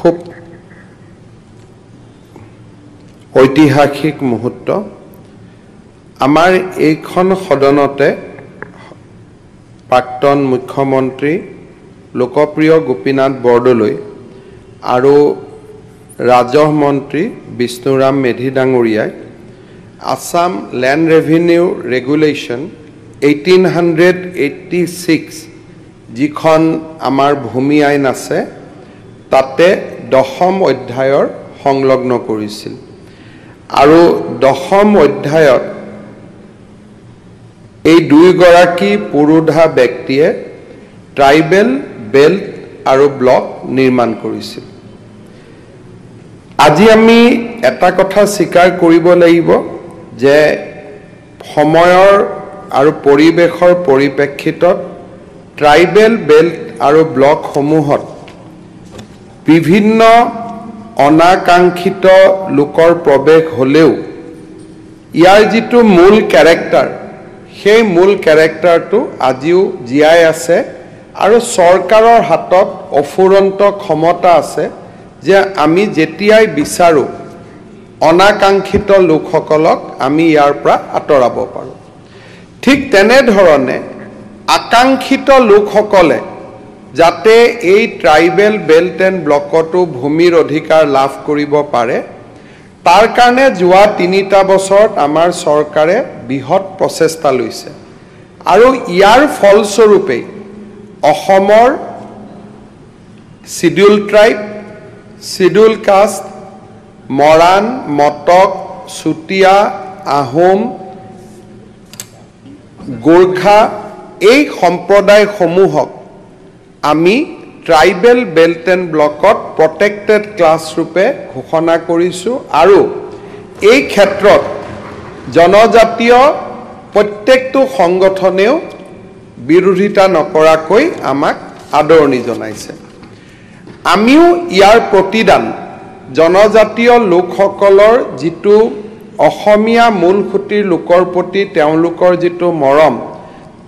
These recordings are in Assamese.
খুব ঐতিহাসিক মুহূৰ্ত আমাৰ এইখন সদনতে প্ৰাক্তন মুখ্যমন্ত্ৰী লোকপ্ৰিয় গোপীনাথ বৰদলৈ আৰু ৰাজহ মন্ত্ৰী বিষ্ণুৰাম মেধি ডাঙৰীয়াই আসাম ল্যান্ড ৰেভিনিউ ৰেগুলেশ্যন 1886 যিখন আমাৰ ভূমি আইন আছে তাতে 10ম অধ্যায়ৰ সংলগ্ন কৰিছিল আৰু 10ম অধ্যায়ত এই দুইগৰাকী পুৰুধা ব্যক্তিয়ে ট্ৰাইবেল বেল্ট আৰু ব্লক নিৰ্মাণ কৰিছিল আজি আমি এটা কথা স্বীকাৰ কৰিব লাগিব যে সময়ৰ আৰু পৰিবেশৰ পৰিপ্ৰেক্ষিতত ট্ৰাইবেল বেল্ট আৰু ব্লক সমূহত বিভিন্ন অনাকাংক্ষিত লোকৰ প্ৰৱেশ হলেও ইয়াৰ যিটো মূল ক্যাৰেক্টাৰ সেই মূল ক্যাৰেক্টাৰটো আজিও জীয়াই আছে আৰু চৰকাৰৰ হাতত অফুৰন্ত ক্ষমতা আছে যে আমি যেতিয়াই বিচাৰো অনাকাংক্ষিত লোকসকলক আমি ইয়াৰ পৰা আঁতৰাব পাৰো ঠিক তেনে ধৰণে আকাংক্ষিত লোকসকলে যাতে এই ট্ৰাইবেল বেল্ট এণ্ড ব্লকটো ভূমিৰ অধিকাৰ লাভ কৰিব পাৰে তাৰ কাৰণে যোৱা 3টা বছৰত আমাৰ চৰকাৰে বৃহৎ প্ৰচেষ্টা লৈছে আৰু ইয়াৰ ফলস্বৰূপে অসমৰ schedule tribe schedule caste Moran Matak Chutia Ahom Gorkha এই সম্প্ৰদায়সমূহক আমি ট্ৰাইবেল বেল্ট এণ্ড ব্লকত প্ৰটেক্টেড ক্লাছ ৰূপে ঘোষণা কৰিছো আৰু এই ক্ষেত্ৰত জনজাতীয় প্ৰত্যেকটো সংগঠনেও বিৰোধিতা নকৰাকৈ আমাক আদৰণি জনাইছে আমিও ইয়াৰ প্ৰতিদান জনজাতীয় লোকসকলৰ যিটো অসমীয়া মূলসুঁতিৰ লোকৰ প্ৰতি তেওঁলোকৰ যিটো মৰম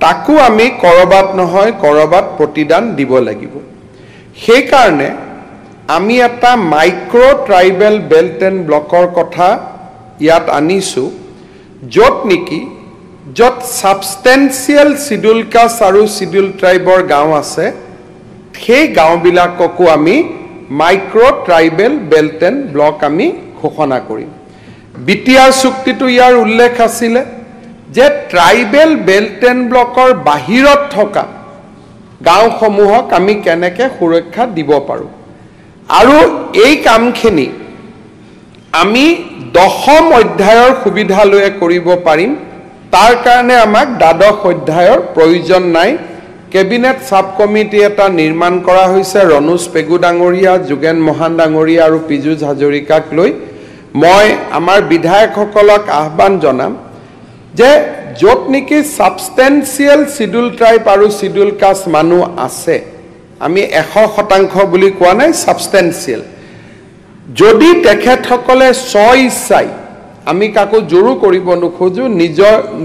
তাকো আমি কৰবাত নহয় কৰবাত প্ৰতিদান দিব লাগিব সেই কাৰণে আমি এটা মাইক্ৰো ট্ৰাইবেল বেল্ট এণ্ড ব্লকৰ কথা ইয়াত আনিছো যত নেকি যত সাবস্টেন্সিয়েল শিডিউল কাষ্ট আৰু শিডিউল ট্ৰাইবৰ গাঁও আছে সেই গাঁওবিলাককো আমি micro tribal belt and block আমি ঘোষণা কৰিম বিটিআৰ চুক্তিটো ইয়াৰ উল্লেখ আছিল যে ট্ৰাইবেল বেল্ট এণ্ড ব্লকৰ বাহিৰত থকা গাঁওসমূহক আমি কেনেকৈ সুৰক্ষা দিব পাৰো আৰু এই কামখিনি আমি 10ম অধ্যায়ৰ সুবিধা লৈ কৰিব পাৰিম তাৰ কাৰণে আমাক 12শ অধ্যায়ৰ প্ৰয়োজন নাই কেবিনেট সাব কমিটি এটা নিৰ্মাণ কৰা হৈছে ৰনোজ পেগু ডাঙৰীয়া যোগেন মহান ডাঙৰীয়া আৰু পীযুষ হাজৰিকাক লৈ মই আমাৰ বিধায়কসকলক আহ্বান জনাম যে যত নেকি সাবস্টেন্সিয়েল শিডিউল ট্ৰাইব আৰু শিডিউল কাষ্ট মানুহ আছে আমি 100% বুলি কোৱা নাই সাবস্টেন্সিয়েল যদি তেখেতসকলে ইচ্ছাই আমি কাকো জোৰো কৰিব নোখোজো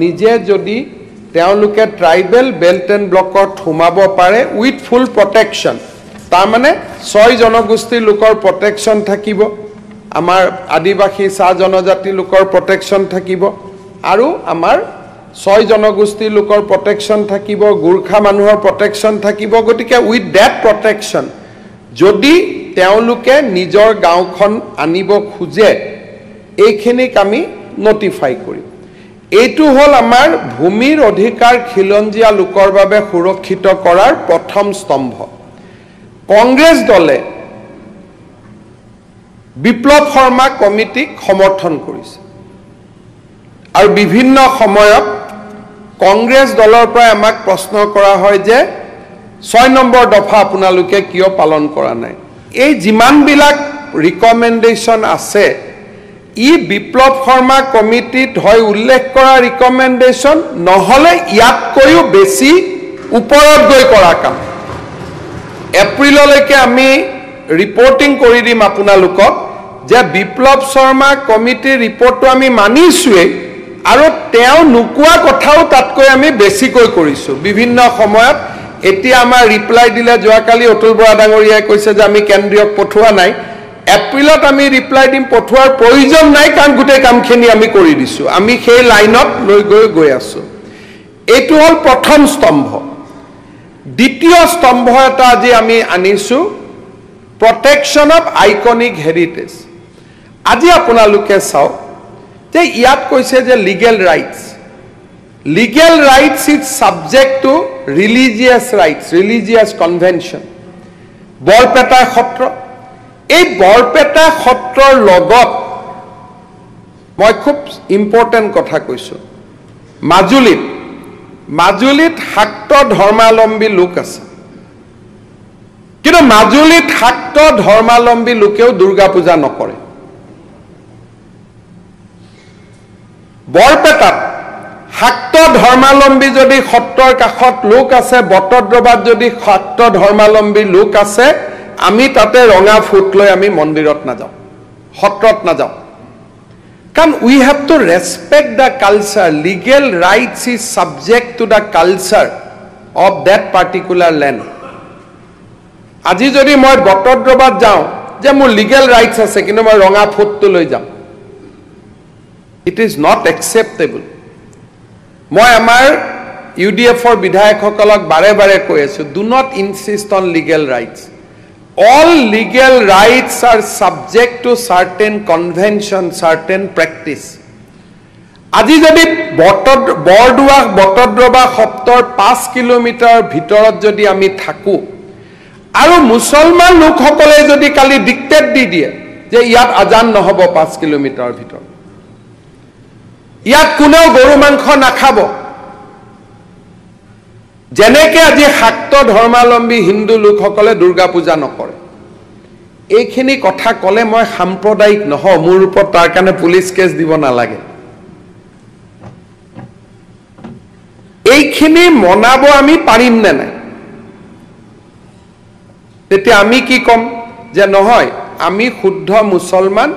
নিজে যদি তেওঁলোকে ট্ৰাইবেল বেল্ট এণ্ড ব্লকত সোমাব পাৰে উইথ ফুল প্ৰটেকশ্যন তাৰ মানে 6 জনগোষ্ঠীৰ লোকৰ প্ৰটেকশ্যন থাকিব আমাৰ আদিবাসী চাহ জনজাতি লোকৰ প্ৰটেকশ্যন থাকিব আৰু আমাৰ 6 জনগোষ্ঠীৰ লোকৰ প্ৰটেকশ্যন থাকিব গোৰ্খা মানুহৰ প্ৰটেকশ্যন থাকিব গতিকে উইথ দ্যাট প্ৰটেকশ্যন যদি তেওঁলোকে নিজৰ গাঁওখন আনিব খোজে এইখিনিক আমি নটিফাই কৰিম এইটো হল আমাৰ ভূমিৰ অধিকাৰ খিলঞ্জীয়া লোকৰ বাবে সুৰক্ষিত কৰাৰ প্ৰথম স্তম্ভ কংগ্ৰেছ দলে বিপ্লৱ শৰ্মা কমিটিক সমৰ্থন কৰিছে আৰু বিভিন্ন সময়ত কংগ্ৰেছ দলৰ পৰা আমাক প্ৰশ্ন কৰা হয় যে 6 নম্বৰ দফা আপোনালোকে কিয় পালন কৰা নাই এই যিমানবিলাক ৰিকমেন্ডেশন আছে ই বিপ্লৱ শৰ্মা কমিটিত হয় উল্লেখ কৰা ৰিকমেন্ডেশন নহলে ইয়াতকৈও বেছি ওপৰত গৈ কৰা কাম এপ্ৰিললৈকে আমি ৰিপৰ্টিং কৰি দিম আপোনালোকক যে বিপ্লৱ শৰ্মা কমিটিৰ ৰিপৰ্টটো আমি মানিছোৱে আৰু তেওঁ নুকুৱা কথাও তাতকৈ আমি বেছিকৈ কৰিছো বিভিন্ন সময়ত এতিয়া আমাৰ ৰিপ্লাই দিলে যোৱাকালি অতুল বৰা ডাঙৰীয়াই কৈছে যে আমি কেন্দ্ৰীয়ক পঠোৱা নাই এপ্ৰিলত আমি ৰিপ্লাই দিম পঠোৱাৰ প্ৰয়োজন নাই কাৰণ গোটেই কামখিনি আমি কৰি দিছো আমি সেই লাইনত লৈ গৈ আছো এইটো হল প্ৰথম স্তম্ভ দ্বিতীয় স্তম্ভ এটা আজি আমি আনিছো প্ৰটেকশ্যন অফ আইকনিক হেৰিটেজ আজি আপোনালোকে চাওক যে ইয়াত কৈছে যে legal rights is subject to religious convention Barpeta Satra এই বৰপেটা সত্ৰৰ লগত মই খুব ইম্পৰ্টেণ্ট কথা কৈছো মাজুলীত শাক্ত ধৰ্মালম্বী লোক আছে কিন্তু মাজুলীত শাক্ত ধৰ্মালম্বী লোকেও দুৰ্গা পূজা নকৰে বৰপেটাত শাক্ত ধৰ্মালম্বী যদি সত্ৰৰ কাষত লোক আছে বটদ্ৰবাত যদি শাক্ত ধৰ্মালম্বী লোক আছে আমি তাতে ৰঙা ফুট লৈ আমি মন্দিৰত নাযাওঁ সত্ৰত নাযাওঁ কাৰণ we have to respect the culture legal rights is subject to the culture of that particular land আজি যদি মই বটদ্ৰবাত যাওঁ যে মোৰ লিগেল ৰাইটস আছে কিন্তু মই ৰঙা ফুটটো লৈ যাম ইট ইজ নট একসেপ্টেবল মই আমাৰ ইউডিএফৰ বিধায়কসকলক বাৰে বাৰে কৈ আছো do not insist on legal rights all legal rights are subject to certain convention certain practice আজি যদি বটদ্ৰবা সত্ৰৰ 5 কিলোমিটাৰ ভিতৰত যদি আমি থাকো আৰু মুছলমান লোকসকলে যদি কালি ডিক্টেট দি দিয়ে যে ইয়াত আজান নহব 5 কিলোমিটাৰ ভিতৰত ইয়াত কোনেও গৰু মাংস নাখাব যেনেকে আজি শাক্ত ধৰ্মালম্বী হিন্দু লোকসকলে দুৰ্গা পূজা নকৰে এইখিনি কথা কলে মই সাম্প্ৰদায়িক নহ মোৰ ওপৰত তাৰ কাৰণে পুলিচ কেছ দিব নালাগে এইখিনি মনাব আমি পাৰিম নে নাই তেতিয়া আমি কি কম যে নহয় আমি শুদ্ধ মুছলমান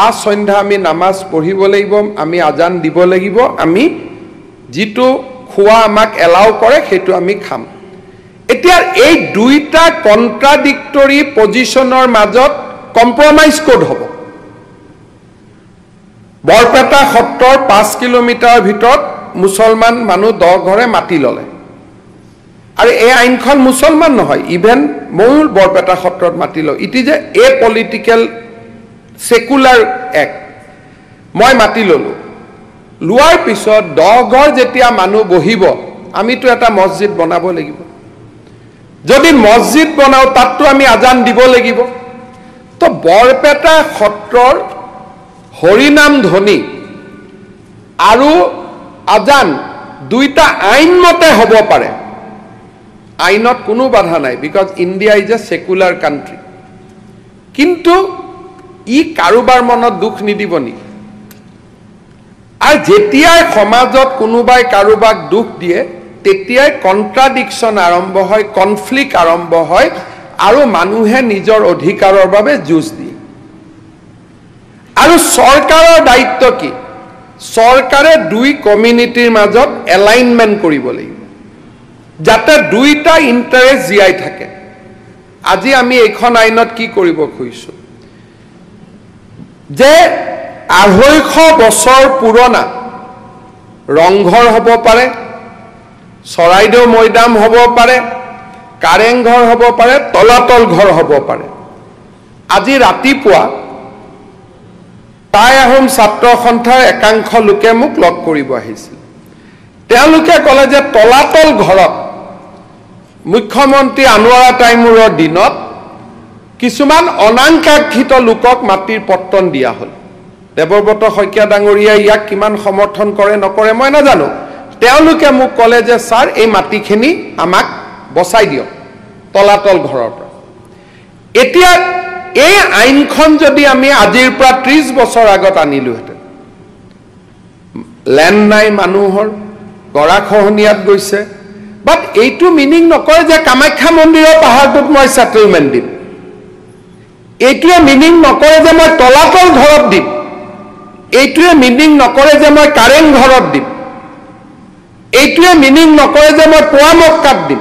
5 সন্ধ্যা আমি নামাজ পঢ়িব লাগিব আমি আজান দিব লাগিব আমি যিটো খোৱা আমাক এলাউ কৰে সেইটো আমি খাম এতিয়া এই দুইটা কন্ট্ৰাডিক্টৰি পজিশনৰ মাজত কম্প্ৰমাইজ কোড হ'ব বৰপেটা সত্ৰৰ 5 কিলোমিটাৰ ভিতৰত মুছলমান মানুহ 10 ঘৰে মাটি ললে আৰু এই আইনখন মুছলমান নহয় ইভেন ময়ো বৰপেটা সত্ৰত মাটি লওঁ it is A political secular act মই মাটি ললো লোৱাৰ পিছত 10 ঘৰ যেতিয়া মানুহ বহিব আমিতো এটা মছজিদ বনাব লাগিব যদি মছজিদ বনাও তাততো আমি আজান দিব লাগিব তো বৰপেটা সত্ৰৰ হৰিনাম ধ্বনি আৰু আজান দুইটা আইন মতে হ'ব পাৰে আইনত কোনো বাধা নাই because India is a secular country কিন্তু ই কাৰোবাৰ মনত দুখ নিদিব নি আৰু যেতিয়াই সমাজত কোনোবাই কাৰোবাক দুখ দিয়ে তেতিয়াই কন্ট্ৰাডিকশ্যন আৰম্ভ হয় কনফ্লিক্ট আৰম্ভ হয় আৰু মানুহে নিজৰ অধিকাৰৰ বাবে যুঁজ দিয়ে আৰু চৰকাৰৰ দায়িত্ব কি চৰকাৰে দুই কমিউনিটিৰ মাজত এলাইনমেন্ট কৰিব লাগিব যাতে দুইটা ইন্টাৰেষ্ট জিয়াই থাকে আজি আমি এইখন আইনত কি কৰিব খুজিছো যে 250 বছৰ পুৰণা ৰংঘৰ হ'ব পাৰে চৰাইদেউ মৈদাম হ'ব পাৰে কাৰেংঘৰ হ'ব পাৰে তলাতল ঘৰ হ'ব পাৰে আজি ৰাতিপুৱা টাই আহোম ছাত্ৰ সন্থাৰ একাংশ লোকে মোক লগ কৰিব আহিছিল তেওঁলোকে ক'লে যে তলাতল ঘৰত মুখ্যমন্ত্ৰী আনোৱাৰা টাইমুৰৰ দিনত কিছুমান অনাকাংক্ষিত লোকক মাটিৰ পট্টন দিয়া হ'ল দেৱব্ৰত শইকীয়া ডাঙৰীয়া ইয়াক কিমান সমৰ্থন কৰে নকৰে মই নাজানো তেওঁলোকে মোক ক'লে যে স্যাৰ এই মাটিখিনি আমাক বচাই দিয়ক তলাতল ঘৰৰ পৰা এতিয়া এই আইনখন যদি আমি আজিৰ পৰা 30 বছৰ আগত আনিলোহেঁতেন ল্যান্ড নাই মানুহৰ গৰাখহনীয়াত গৈছে বাট এইটো মিনিং নকৰে যে কামাখ্যা মন্দিৰৰ পাহাৰটোত মই সেটেলমেন্ট দিম এইটোৱে মিনিং নকৰে যে মই তলাতল ঘৰত দিম এইটোৱে মিনিং নকৰে যে মই কাৰেং ঘৰত দিম এইটোৱে মিনিং নকৰে যে মই পোৱামক্কাত দিম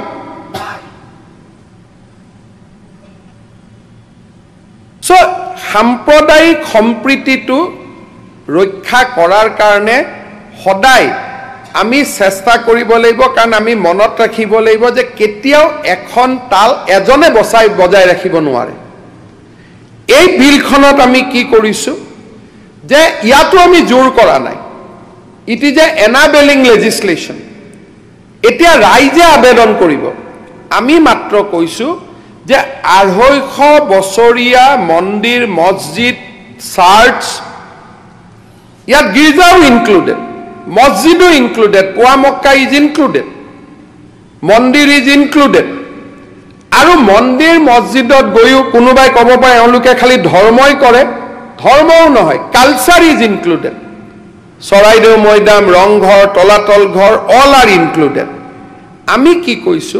সাম্প্ৰদায়িক সম্প্ৰীতিটো ৰক্ষা কৰাৰ কাৰণে সদায় আমি চেষ্টা কৰিব লাগিব কাৰণ আমি মনত ৰাখিব লাগিব যে কেতিয়াও এখন তাল এজনে বজাই ৰাখিব নোৱাৰে এই বিলখনত আমি কি কৰিছো যে ইয়াতো আমি জোৰ কৰা নাই ইট ইজ এ এনাবেলিং লেজিসলেশন এতিয়া ৰাইজে আবেদন কৰিব আমি মাত্ৰ কৈছো যে 250 বছৰীয়া মন্দিৰ মছজিদ চাৰ্চ ইয়াত গিৰ্জাও ইনক্লুডেড মছজিদো ইনক্লুডেড পোৱা মক্কা ইজ ইনক্লুডেড মন্দিৰ ইজ ইনক্লুডেড আৰু মন্দিৰ মছজিদত গৈও কোনোবাই ক'ব পাৰে এওঁলোকে খালি ধৰ্মই কৰে ধৰ্মও নহয় কালচাৰ ইজ ইনক্লুডেড চৰাইদেউ মৈদাম ৰংঘৰ তলাতল ঘৰ অল আৰ ইনক্লুডেড আমি কি কৈছো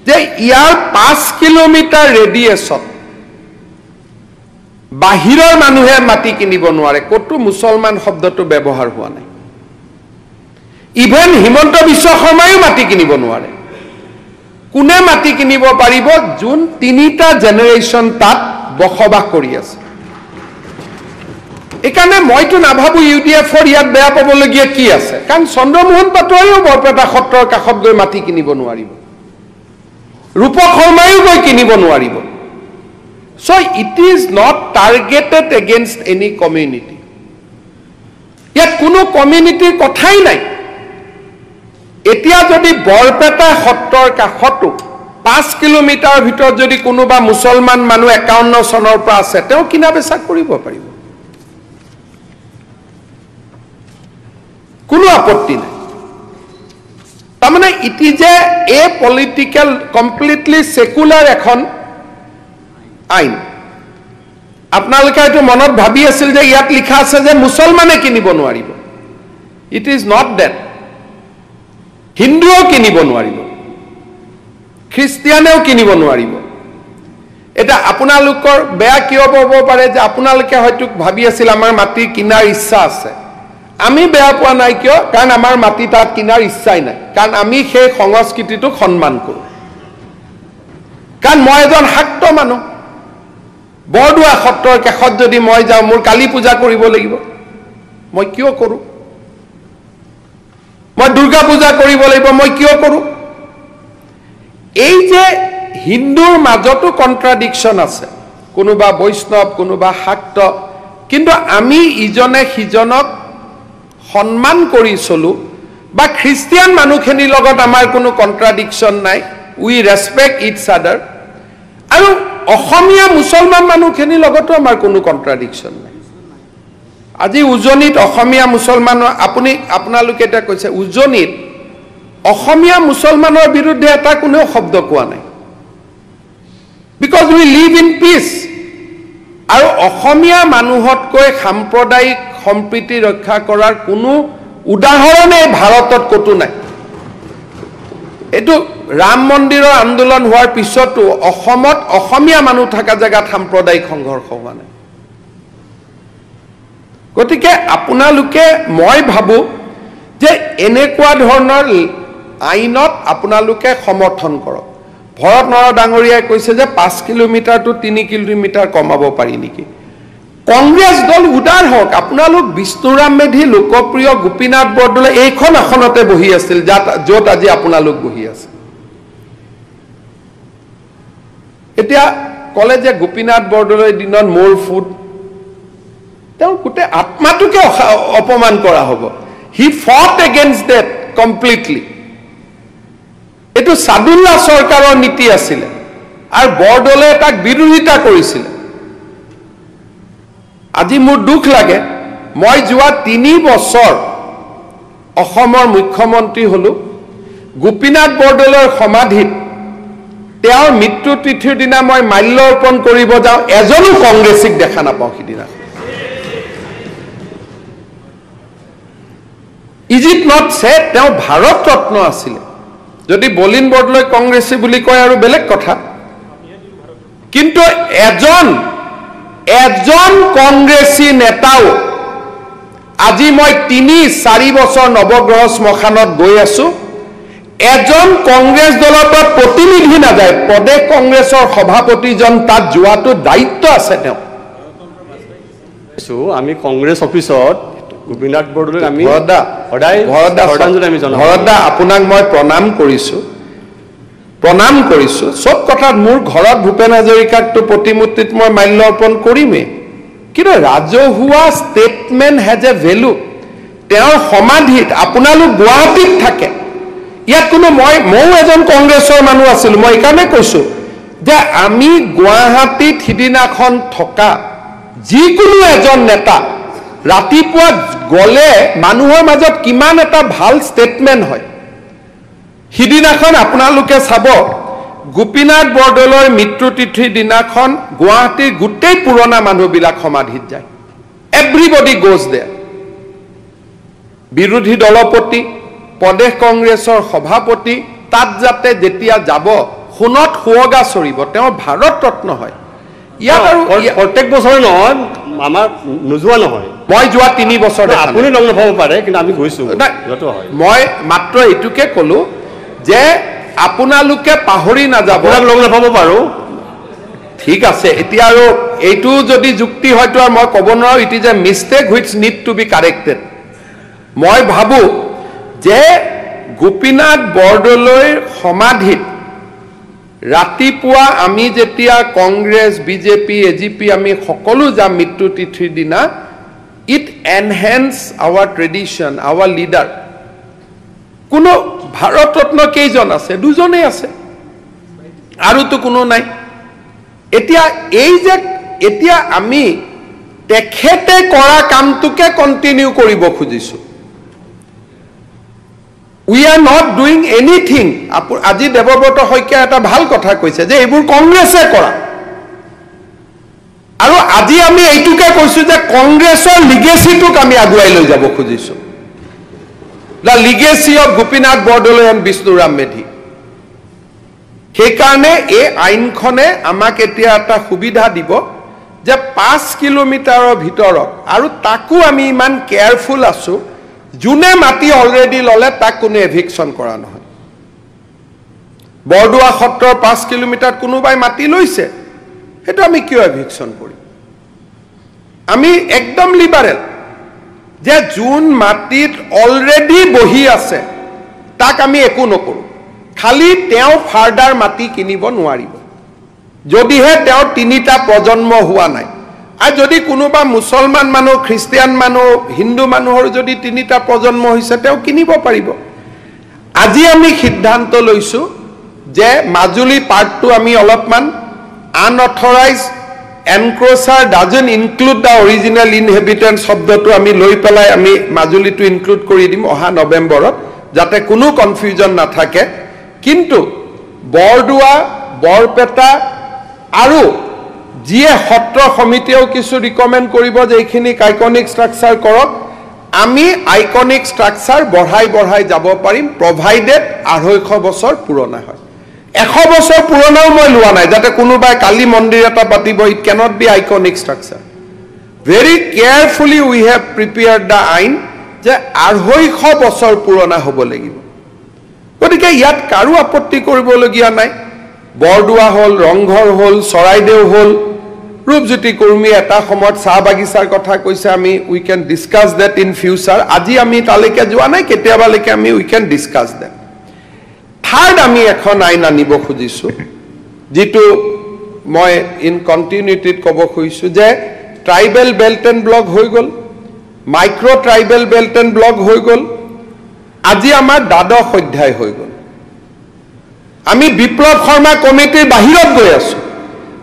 যে ইয়াৰ 5 কিলোমিটাৰ ৰেডিয়াছত বাহিৰৰ মানুহে মাটি কিনিব নোৱাৰে কতো মুছলমান শব্দটো ব্যৱহাৰ হোৱা নাই ইভেন হিমন্ত বিশ্ব শৰ্মায়ো মাটি কিনিব নোৱাৰে কোনে মাটি কিনিব পাৰিব যোন তিনিটা জেনেৰেশ্যন তাত বসবাস কৰি আছে একাৰণে মইতো নাভাবো ইউডিএফৰ ইয়াত বেয়া পাবলগীয়া কি আছে কাৰণ চন্দ্ৰমোহন পাটোৱাৰীও বৰপেটা সত্ৰৰ কাষত গৈ মাটি কিনিব নোৱাৰিব ৰূপক শৰ্মায়ো গৈ কিনিব নোৱাৰিব so it is not targeted against any community ইয়াত কোনো কমিউনিটিৰ কথাই নাই এতিয়া যদি বৰপেটা সত্ৰৰ কাষতো 5 কিলোমিটাৰ ভিতৰত যদি কোনোবা মুছলমান মানুহ 51 চনৰ পৰা আছে তেওঁ কিনা বেচা কৰিব পাৰিব কোনো আপত্তি নাই তাৰমানে it is a political completely secular এখন আইন আপোনালোকে এটো মনত ভাবি আছিল যে ইয়াত লিখা আছে যে মুছলমানে কিনিব নোৱাৰিব ইট ইজ নট দ্যাট হিন্দুও কিনিব নোৱাৰিব খ্ৰীষ্টিয়ানেও কিনিব নোৱাৰিব এটা আপোনালোকৰ বেয়া কিয় হ'ব পাৰে যে আপোনালোকে হয়তো ভাবি আছিল আমাৰ মাটি কিনাৰ ইচ্ছা আছে আমি বেয়া পোৱা নাই কিয় কাৰণ আমাৰ মাটি তাত কিনাৰ ইচ্ছাই নাই কাৰণ আমি সেই সংস্কৃতিটো সন্মান কৰো কাৰণ মই এজন শাক্ত মানুহ বৰদুৱা সত্ৰৰ কাষত যদি মই যাওঁ মোৰ কালী পূজা কৰিব লাগিব মই কিয় কৰো মই দুৰ্গা পূজা কৰিব লাগিব মই কিয় কৰো এই যে হিন্দুৰ মাজতো কন্ট্ৰাডিকশন আছে কোনোবা বৈষ্ণৱ কোনোবা শাক্ত কিন্তু আমি ইজনে সিজনক সম্মান কৰি চলো বা খ্ৰীষ্টিয়ান মানুহখিনিৰ লগত আমাৰ কোনো কন্ট্ৰাডিকশন নাই উই ৰেসপেক্ট ইটস আদাৰ আৰু অসমীয়া মুছলমান মানুহখিনিৰ লগতো আমাৰ কোনো কন্ট্ৰাডিকশন নাই আজি উজনিত অসমীয়া মুছলমান আপোনালোকে এটা কৈছে উজনিত অসমীয়া মুছলমানৰ বিৰুদ্ধে এটা কোনো শব্দ কোৱা নাই because we live in peace আৰু অসমীয়া মানুহতকৈ সাম্প্ৰদায়িক সম্প্ৰীতি ৰক্ষা কৰাৰ কোনো উদাহৰণে ভাৰতত কতো নাই এটো ৰাম মন্দিৰৰ আন্দোলন হোৱাৰ পিছতো অসমত অসমীয়া মানুহ থকা জায়গাত সাম্প্ৰদায়িক সংঘৰ্ষ হোৱা নাই গতিকে আপোনালোকে মই ভাবো যে এনেকুৱা ধৰণৰ আইনত আপোনালোকে সমৰ্থন কৰক ভৰত নৰহ ডাঙৰীয়াই কৈছে যে 5 কিলোমিটাৰ টু 3 কিলোমিটাৰ কমাব পাৰি নেকি কংগ্ৰেছ দল উদাৰ হওক আপোনালোক বিষ্ণুৰাম মেধি লোকপ্ৰিয় গোপীনাথ বৰদলৈ এইখন আসনতে বহি আছিল য'ত আজি আপোনালোক বহি আছে এতিয়া কলে যে গোপীনাথ বৰদলৈ দিনত মোৰ ফুট তেওঁ কুতে আত্মাটোকে অপমান কৰা হ'ব হি ফট এগেইনষ্ট দ্যাট কমপ্লিটলি এটো সাদুল্লাহ সৰকাৰৰ নীতি আছিল আৰু বৰদলৈ তাক বিৰোধিতা কৰিছিল আজি মোৰ দুখ লাগে মই যোৱা 3 বছৰ অসমৰ মুখ্যমন্ত্ৰী হলো গোপীনাথ বৰদলৈৰ সমাধিত তেওঁৰ মৃত্যু তিথিৰ দিনা মই মাল্যাৰ্পণ কৰিব যাওঁ এজনো কংগ্ৰেছিক দেখা নাপাওঁ সিদিনা ইজ ইট নট সেড তেওঁ ভাৰত ৰত্ন আছিল যদি বলিন বৰদলৈ কংগ্ৰেছী বুলি কয় আৰু বেলেগ কথা কিন্তু এজন কংগ্ৰেছী নেতাও আজি মই 3-4 বছৰ নৱগ্ৰহ শ্মশানত গৈ আছো এজন কংগ্ৰেছ দলৰ পৰা প্ৰতিনিধি না যায় প্ৰদেশ কংগ্ৰেছৰ সভাপতিজন তাত যোৱাটো দায়িত্ব আছে তেওঁ আমি কংগ্ৰেছ অফিচত গোপীনাথ বৰদলৈক আমি ভৰতদা আপোনাক মই প্ৰণাম কৰিছোঁ চব কথাত মোৰ ঘৰত ভূপেন হাজৰিকাকটো প্ৰতিমূৰ্তিত মই মাল্য অৰ্পণ কৰিমেই কিন্তু ৰাজহুৱা ষ্টেটমেণ্ট হেজ এ ভেলু তেওঁৰ সমাধিত আপোনালোক গুৱাহাটীত থাকে ইয়াত কোনো ময়ো এজন কংগ্ৰেছৰ মানুহ আছিলোঁ মই এইকাৰণে কৈছোঁ যে আমি গুৱাহাটীত সিদিনাখন থকা যিকোনো এজন নেতা ৰাতিপুৱা গ'লে মানুহৰ মাজত কিমান এটা ভাল ষ্টেটমেণ্ট হয় সিদিনাখন আপোনালোকে চাব গোপীনাথ বৰদলৈৰ মৃত্যু তিথিৰ দিনাখন গুৱাহাটীৰ গোটেই পুৰণা মানুহবিলাক সমাধিত যায় এভৰিবডি গোজ দেয়াৰ বিৰোধী দলপতি প্ৰদেশ কংগ্ৰেছৰ সভাপতি তাত যাতে যেতিয়া যাব সোণত সুৱগা চৰিব তেওঁ ভাৰত ৰত্ন হয় ইয়াত আৰু প্ৰত্যেক বছৰে নহয় আমাৰ নোযোৱা নহয় মই যোৱা 3 বছৰ আপুনি লগ নাপাব পাৰে কিন্তু আমি গৈছোঁ মই মাত্ৰ এইটোকে ক'লো যে আপোনালোকে পাহৰি নাযাব লগ নাপাব পাৰোঁ ঠিক আছে এতিয়া আৰু এইটো যদি যুক্তি হয়তো আৰু মই ক'ব নোৱাৰোঁ it is a mistake which need to be corrected মই ভাবোঁ যে গোপীনাথ বৰদলৈৰ সমাধিত ৰাতিপুৱা আমি যেতিয়া কংগ্ৰেছ বিজেপি এজিপি আমি সকলো যাম মৃত্যু তিথিৰ দিনা it enhance our tradition our leader কোনো ভাৰত ৰত্ন কেইজন আছে দুজনেই আছে আৰুতো কোনো নাই এতিয়া আমি তেখেতে কৰা কামটোকে কণ্টিনিউ কৰিব খুজিছোঁ We are not doing anything. আজি দেৱব্ৰত শইকীয়া এটা ভাল কথা কৈছে যে এইবোৰ কংগ্ৰেছে কৰা আৰু আজি আমি এইটোকে কৈছোঁ যে কংগ্ৰেছৰ লিগেচিটোক আমি আগুৱাই লৈ যাব খুজিছোঁ the legacy of Gopinath Bordoloi and Bishnuram Medhi সেইকাৰণে এই আইনখনে আমাক এতিয়া এটা সুবিধা দিব যে 5 কিলোমিটাৰৰ ভিতৰত আৰু তাকো আমি ইমান কেয়াৰফুল আছোঁ যোনে মাটি অলৰেডি ল'লে তাক কোনো এভিকশ্যন কৰা নহয় বৰদোৱা সত্ৰৰ 5 কিলোমিটাৰত কোনোবাই মাটি লৈছে সেইটো আমি কিয় এভিকশ্যন কৰিম আমি একদম লিবাৰেল যে যোন মাটিত অলৰেডি বহি আছে তাক আমি একো নকৰোঁ খালি তেওঁ ফাৰ্ডাৰ মাটি কিনিব নোৱাৰিব যদিহে তেওঁৰ 3টা প্ৰজন্ম হোৱা নাই আৰু যদি কোনোবা মুছলমান মানুহ খ্ৰীষ্টিয়ান মানুহ হিন্দু মানুহৰ যদি 3টা প্ৰজন্ম হৈছে তেওঁ কিনিব পাৰিব আজি আমি সিদ্ধান্ত লৈছোঁ যে মাজুলী পাৰ্টটো আমি অলপমান unauthorised encroacher doesn't include the original inhabitant শব্দটো আমি লৈ পেলাই আমি মাজুলীটো ইনক্লুড কৰি দিম অহা নৱেম্বৰত যাতে কোনো কনফিউজন নাথাকে কিন্তু বৰদোৱা বৰপেটা আৰু যিয়ে সত্ৰ সমিতিয়েও কিছু ৰিকমেণ্ড কৰিব যে এইখিনি আইকনিক ষ্ট্ৰাকচাৰ কৰক আমি আইকনিক ষ্ট্ৰাকচাৰ বঢ়াই যাব পাৰিম প্ৰভাইডেড 250 বছৰ পুৰণা হয় 100 বছৰ পুৰণাও মই লোৱা নাই যাতে কোনোবাই কালি মন্দিৰ এটা পাতিব it cannot be iconic structure very carefully we have prepared the আইন যে 250 বছৰ পুৰণা হ'ব লাগিব গতিকে ইয়াত কাৰো আপত্তি কৰিবলগীয়া নাই বৰদোৱা হ'ল ৰংঘৰ হ'ল চৰাইদেউ হ'ল ৰূপজ্যোতি কুৰ্মী এটা সময়ত চাহ বাগিচাৰ কথা কৈছে আমি we can discuss that in future আজি আমি তালৈকে যোৱা নাই কেতিয়াবালৈকে আমি we can discuss that third আমি এখন আইন আনিব খুজিছোঁ যিটো মই ইন কণ্টিনিউটিত ক'ব খুজিছোঁ যে ট্ৰাইবেল বেল্ট এণ্ড ব্লক হৈ গ'ল micro' tribal belt and block হৈ গ'ল আজি আমাৰ দ্বাদশ অধ্যায় হৈ গ'ল আমি বিপ্লৱ শৰ্মা কমিটিৰ বাহিৰত গৈ আছোঁ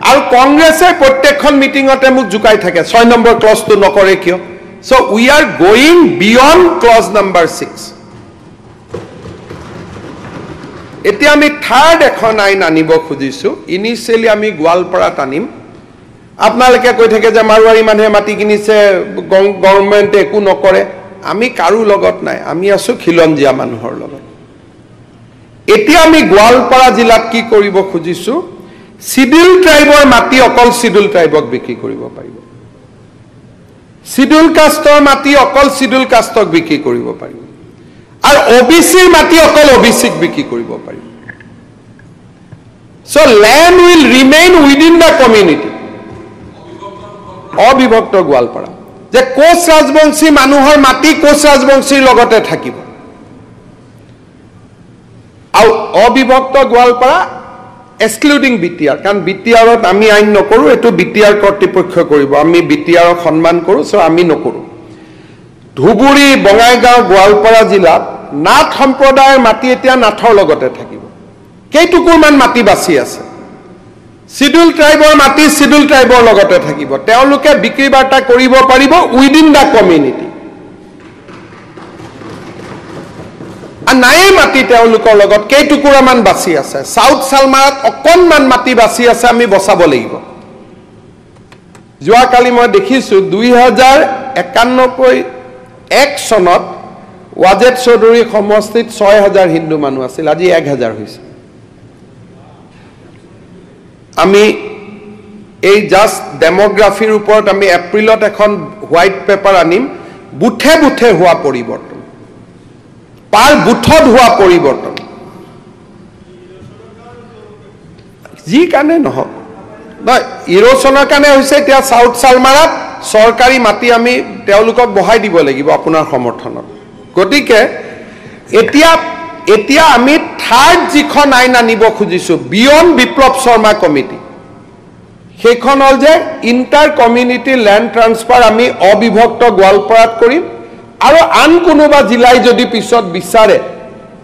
আৰু কংগ্ৰেছে প্ৰত্যেকখন মিটিঙতে মোক জুকাই থাকে 6 নম্বৰ ক্লজটো নকৰে কিয় so' we are going beyond clause number 6 এতিয়া আমি থাৰ্ড এখন আইন আনিব খুজিছোঁ ইনিচিয়েলি আমি গোৱালপাৰাত আনিম আপোনালোকে কৈ থাকে যে মাৰোৱাৰী মানুহে মাটি কিনিছে গভৰ্ণমেণ্টে একো নকৰে আমি কাৰো লগত নাই আমি আছোঁ খিলঞ্জীয়া মানুহৰ লগত এতিয়া আমি গোৱালপাৰা জিলাত কি কৰিব খুজিছোঁ শিডিউল ট্ৰাইবৰ মাটি অকল শিডিউল ট্ৰাইবক বিক্ৰী কৰিব পাৰিব শিডিউল কাষ্টৰ মাটি অকল শিডিউল কাষ্টক বিক্ৰী কৰিব পাৰিব আৰু ওবিচিৰ মাটি অকল ওবিচিক বিক্ৰী কৰিব পাৰিব so land will remain within the community অবিভক্ত গোৱালপাৰা যে কোচ ৰাজবংশী মানুহৰ মাটি কোচ ৰাজবংশীৰ লগতে থাকিব আৰু অবিভক্ত গোৱালপাৰা এক্সক্লুডিং বিটিআৰ কাৰণ বিটিআৰত আমি আইন নকৰোঁ এটো বিটিআৰ কৰ্তৃপক্ষ কৰিব আমি বিটিআৰক সন্মান কৰোঁ সো আমি নকৰোঁ ধুবুৰী বঙাইগাঁও গোৱালপাৰা জিলাত নাথ সম্প্ৰদায়ৰ মাটি এতিয়া নাথৰ লগতে থাকিব কেইটুকুৰমান মাটি বাছি আছে শিডিউল ট্ৰাইবৰ মাটি শিডিউল ট্ৰাইবৰ লগতে থাকিব তেওঁলোকে বিক্ৰী বাৰ্তা কৰিব পাৰিব উইদিন দা কমিউনিটি আৰু নাই মাটি তেওঁলোকৰ লগত কেইটুকুৰামান বাছি আছে সাউথ সালমাৰাত অকণমান মাটি বাছি আছে আমি বচাব লাগিব যোৱাকালি মই দেখিছোঁ 2091 চনত ৱাজেদ চৌধুৰী সমষ্টিত 6000 হিন্দু মানুহ আছিল আজি 1000 হৈছে আমি এই জাস্ট ডেমোগ্ৰাফিৰ ওপৰত আমি এপ্ৰিলত এখন হোৱাইট পেপাৰ আনিম বুথে বুথে হোৱা পৰিৱৰ্তন পাৰ বুথত হোৱা পৰিৱৰ্তন যি কাৰণে নহওক নহয় ইৰোচনৰ কাৰণে হৈছে এতিয়া সাউথ সালমাৰাত চৰকাৰী মাটি আমি তেওঁলোকক বহাই দিব লাগিব আপোনাৰ সমৰ্থনত গতিকে এতিয়া আমি থাৰ্ড যিখন আইন আনিব খুজিছোঁ বিয়ণ্ড বিপ্লৱ শৰ্মা কমিটি সেইখন হ'ল যে ইণ্টাৰ কমিউনিটি লেণ্ড ট্ৰান্সফাৰ আমি অবিভক্ত গোৱালপাৰাত কৰিম আৰু আন কোনোবা জিলাই যদি পিছত বিচাৰে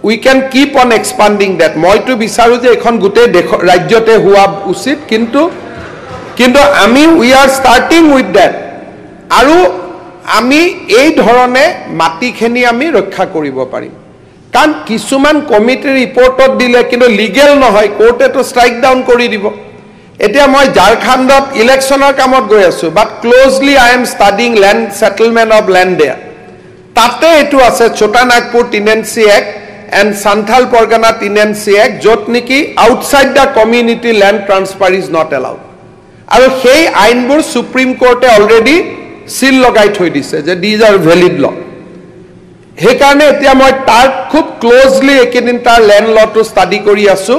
we can keep on expanding that মইতো বিচাৰোঁ যে এখন গোটেই ৰাজ্যতে হোৱা উচিত কিন্তু আমি we are starting with that আৰু আমি এই ধৰণে মাটিখিনি আমি ৰক্ষা কৰিব পাৰিম কাৰণ কিছুমান কমিটিৰ ৰিপৰ্টত দিলে কিন্তু লিগেল নহয় কোৰ্টেটো ষ্ট্ৰাইক ডাউন কৰি দিব এতিয়া মই ঝাৰখণ্ডত ইলেকশ্যনৰ কামত গৈ আছোঁ but closely I am studying land settlement of land there তাতে এইটো আছে Chota Nagpur tenancy act and Santhal Pargana tenancy act য'ত নেকি outside the community land transfer is not allowed আৰু সেই আইনবোৰ সুপ্ৰিম কোৰ্টে অলৰেডি সিল লগাই থৈ দিছে যে দিজ আৰ ভেলিড ল সেইকাৰণে এতিয়া মই তাৰ খুব ক্লোজলি একেদিন তাৰ লেণ্ড লটো ষ্টাডি কৰি আছোঁ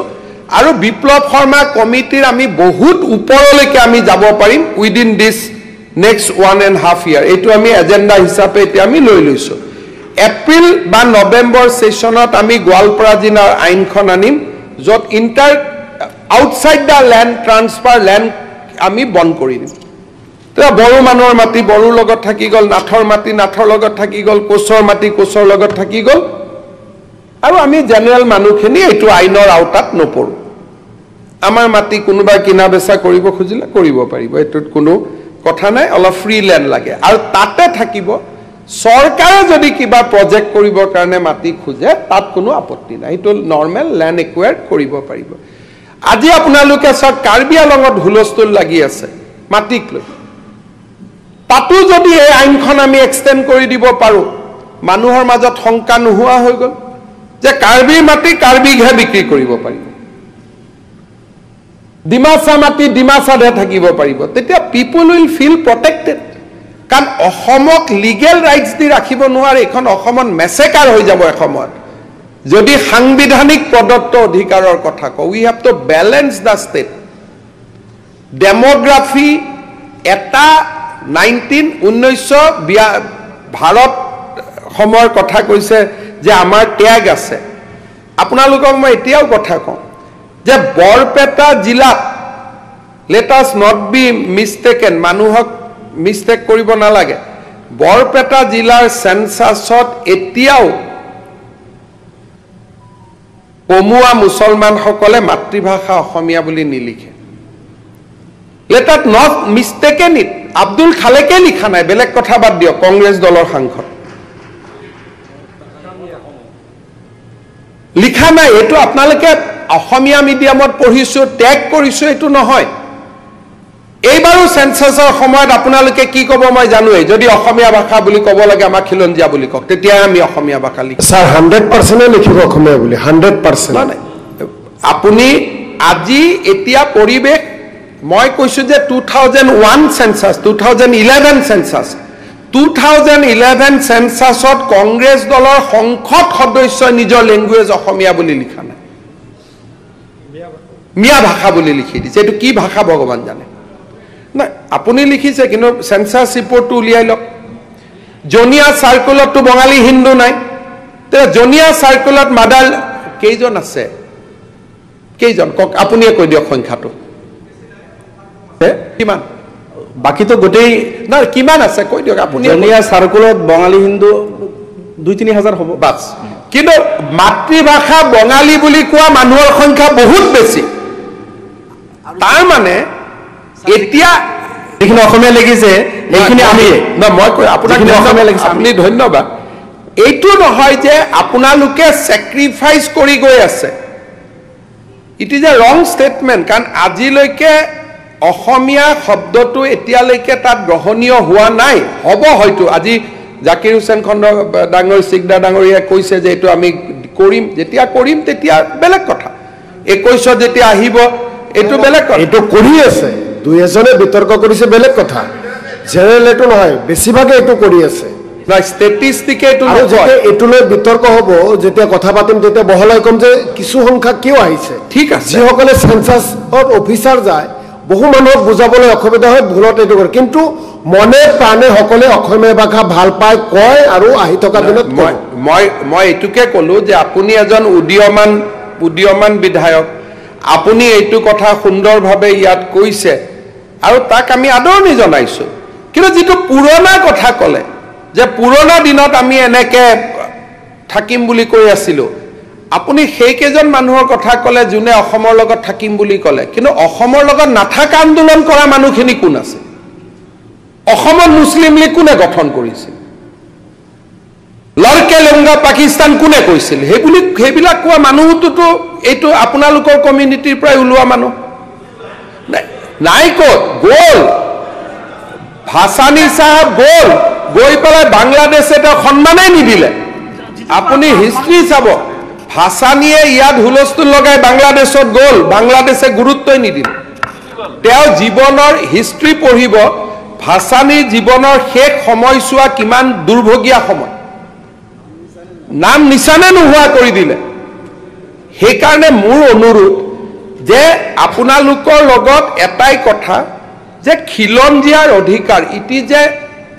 আৰু বিপ্লৱ শৰ্মা কমিটিৰ আমি বহুত ওপৰলৈকে আমি যাব পাৰিম উইদিন দিছ নেক্সট 1.5 year এইটো আমি এজেণ্ডা হিচাপে এতিয়া আমি লৈ লৈছোঁ এপ্ৰিল বা নৱেম্বৰ সেশ্যনত আমি গোৱালপাৰা জিলাৰ আইনখন আনিম য'ত outside the land transfer land আমি বন্ধ কৰি দিম বড়ো মানুহৰ মাটি বড়োৰ লগত থাকি গ'ল নাথৰ মাটি নাথৰ লগত থাকি গ'ল কোচৰ মাটি কোচৰ লগত থাকি গ'ল আৰু আমি জেনেৰেল মানুহখিনি এইটো আইনৰ আওতাত নপৰোঁ আমাৰ মাটি কোনোবাই কিনা বেচা কৰিব খুজিলে কৰিব পাৰিব এইটোত কোনো কথা নাই অলপ ফ্ৰী লেণ্ড লাগে আৰু তাতে থাকিব চৰকাৰে যদি কিবা প্ৰজেক্ট কৰিবৰ কাৰণে মাটি খোজে তাত কোনো আপত্তি নাই এইটো নৰ্মেল লেণ্ড একুৱায়াৰ কৰিব পাৰিব আজি আপোনালোকে চাওক কাৰ্বি আংলঙত হুলস্থুল লাগি আছে মাটিক লৈ তাতো যদি এই আইনখন আমি এক্সটেণ্ড কৰি দিব পাৰোঁ মানুহৰ মাজত শংকা নোহোৱা হৈ গ'ল যে কাৰ্বিৰ মাটি কাৰ্বিকহে বিক্ৰী কৰিব পাৰিব ডিমাচা মাটি ডিমাচাতহে থাকিব পাৰিব তেতিয়া পিপুল উইল ফিল প্ৰটেক্টেড কাৰণ অসমক লিগেল ৰাইটছ দি ৰাখিব নোৱাৰে এখন অসমত মেছেকাৰ হৈ যাব এসময়ত যদি সাংবিধানিক প্ৰদত্ত অধিকাৰৰ কথা কওঁ we have to balance the state demography এটা 1920 ভাৰত সময়ৰ কথা কৈছে যে আমাৰ ত্যাগ আছে আপোনালোকক মই এতিয়াও কথা কওঁ যে বৰপেটা জিলাত লেট আছ নট বি মিষ্টেকেন মানুহক মিষ্টেক কৰিব নালাগে বৰপেটা জিলাৰ সেন্সাছত এতিয়াও কমুৱা মুছলমানসকলে মাতৃভাষা অসমীয়া বুলি নিলিখে let us not mistaken it Abdul খালেকে লিখা নাই বেলেগ কথা বাদ দিয়ক কংগ্ৰেছ দলৰ সাংসদ লিখা নাই এইটো আপোনালোকে অসমীয়া মিডিয়ামত পঢ়িছোঁ টেগ কৰিছোঁ এইটো নহয় এইবাৰো সেন্সাছৰ সময়ত আপোনালোকে কি ক'ব মই জানোৱেই যদি অসমীয়া ভাষা বুলি ক'ব লাগে আমাক খিলঞ্জীয়া বুলি কওক তেতিয়াই আমি অসমীয়া ভাষা লিখিম স্যাৰ 100% লিখিব অসমীয়া বুলি 100% নাই আপুনি আজি এতিয়া পৰিৱেশ মই কৈছোঁ যে 2001 সেন্সাছ 2011 সেন্সাছ 2011 সেন্সাছত কংগ্ৰেছ দলৰ সংসদ সদস্যই নিজৰ লেংগুৱেজ অসমীয়া বুলি লিখা নাই মিয়া ভাষা বুলি লিখি দিছে এইটো কি ভাষা ভগৱান জানে নাই আপুনি লিখিছে কিন্তু সেন্সাছ ৰিপৰ্টটো উলিয়াই লওক জনিয়া চাৰ্কুলতটো বঙালী হিন্দু নাই তেতিয়া জনিয়া চাৰ্কুলত মাদাৰ কেইজন আছে কেইজন কক আপুনিয়ে কৈ দিয়ক সংখ্যাটো কিমান বাকীতো গোটেই না কিমান আছে কৈ দিয়ক আপুনি জনিয়া চাৰ্কুলত বঙালী হিন্দু 2-3 হাজাৰ হ'ব বাছ কিন্তু মাতৃভাষা বঙালী বুলি কোৱা মানুহৰ সংখ্যা বহুত বেছি তাৰ মানে এতিয়া যিখিনি অসমীয়া লিখিছে এইখিনি আমি না মই কৈ আপোনাক অসমীয়া লিখিছে আপুনি ধন্যবাদ এইটো নহয় যে আপোনালোকে স্যাক্ৰিফাইস কৰি গৈ আছে ইট ইজ এ ৰং ষ্টেটমেন্ট কাৰণ আজিলৈকে অসমীয়া শব্দটো এতিয়ালৈকে তাত গ্ৰহণীয় হোৱা নাই হ'ব হয়তো আজি জাকিৰ হুছেইন খণ্ড ডাঙৰ সিকদা ডাঙৰীয়া কৈছে যে এইটো আমি কৰিম যেতিয়া কৰিম তেতিয়া বেলেগ কথা 21 যেতিয়া আহিব এইটো বেলেগ কথা এইটো কৰি আছে দুই এজনে বিতৰ্ক কৰিছে বেলেগ কথা জেনেৰেল এইটো নহয় বেছিভাগে এইটো কৰি আছে না ষ্টেটিষ্টিকে এইটো আৰু যেতিয়া এইটো লৈ বিতৰ্ক হ'ব যেতিয়া কথা পাতিম তেতিয়া বহলাই কম যে কিছু সংখ্যা কিয় আহিছে ঠিক আছে যিসকলে সেন্সাছত অফিচাৰ যায় বহু মানুহক বুজাবলৈ অসুবিধা হয় ভুলত এইটো কৰে কিন্তু মনে প্ৰাণে সকলে অসমীয়া ভাষা ভাল পায় কয় আৰু আহি থকা দিনত মই এইটোকে ক'লো যে আপুনি এজন উদীয়মান বিধায়ক আপুনি এইটো কথা সুন্দৰভাৱে ইয়াত কৈছে আৰু তাক আমি আদৰণি জনাইছো কিন্তু যেটো পুৰণা কথা ক'লে যে পুৰণা দিনত আমি এনেকে থাকিম বুলি কৈ আছিলো আপুনি সেই কেজন মানুহৰ কথা ক'লে যোনে অসমৰ লগত থাকিম বুলি ক'লে কিন্তু অসমৰ লগত নাথাকা আন্দোলন কৰা মানুহখিনি কোন আছে অসমৰ মুছলিম লীগ কোনে গঠন কৰিছিল লড়কে লংগা পাকিস্তান কোনে কৈছিল সেইবিলাক কোৱা মানুহটোতো এইটো আপোনালোকৰ কমিউনিটিৰ পৰা ওলোৱা মানুহ নাই ক'ত গ'ল ভাসানী সাহেব গৈ পেলাই বাংলাদেশে তেওঁ সন্মানেই নিদিলে আপুনি হিষ্ট্ৰী চাব ভাসানীয়ে ইয়াত হুলস্থুল লগাই বাংলাদেশত গ'ল বাংলাদেশে গুৰুত্বই নিদিলে তেওঁ জীৱনৰ হিষ্ট্ৰী পঢ়িব ভাসানীৰ জীৱনৰ শেষ সময়ছোৱা কিমান দুৰ্ভগীয়া সময় নাম নিশানে নোহোৱা কৰি দিলে সেইকাৰণে মোৰ অনুৰোধ যে আপোনালোকৰ লগত এটাই কথা যে খিলঞ্জীয়াৰ অধিকাৰ ইট ইজ এ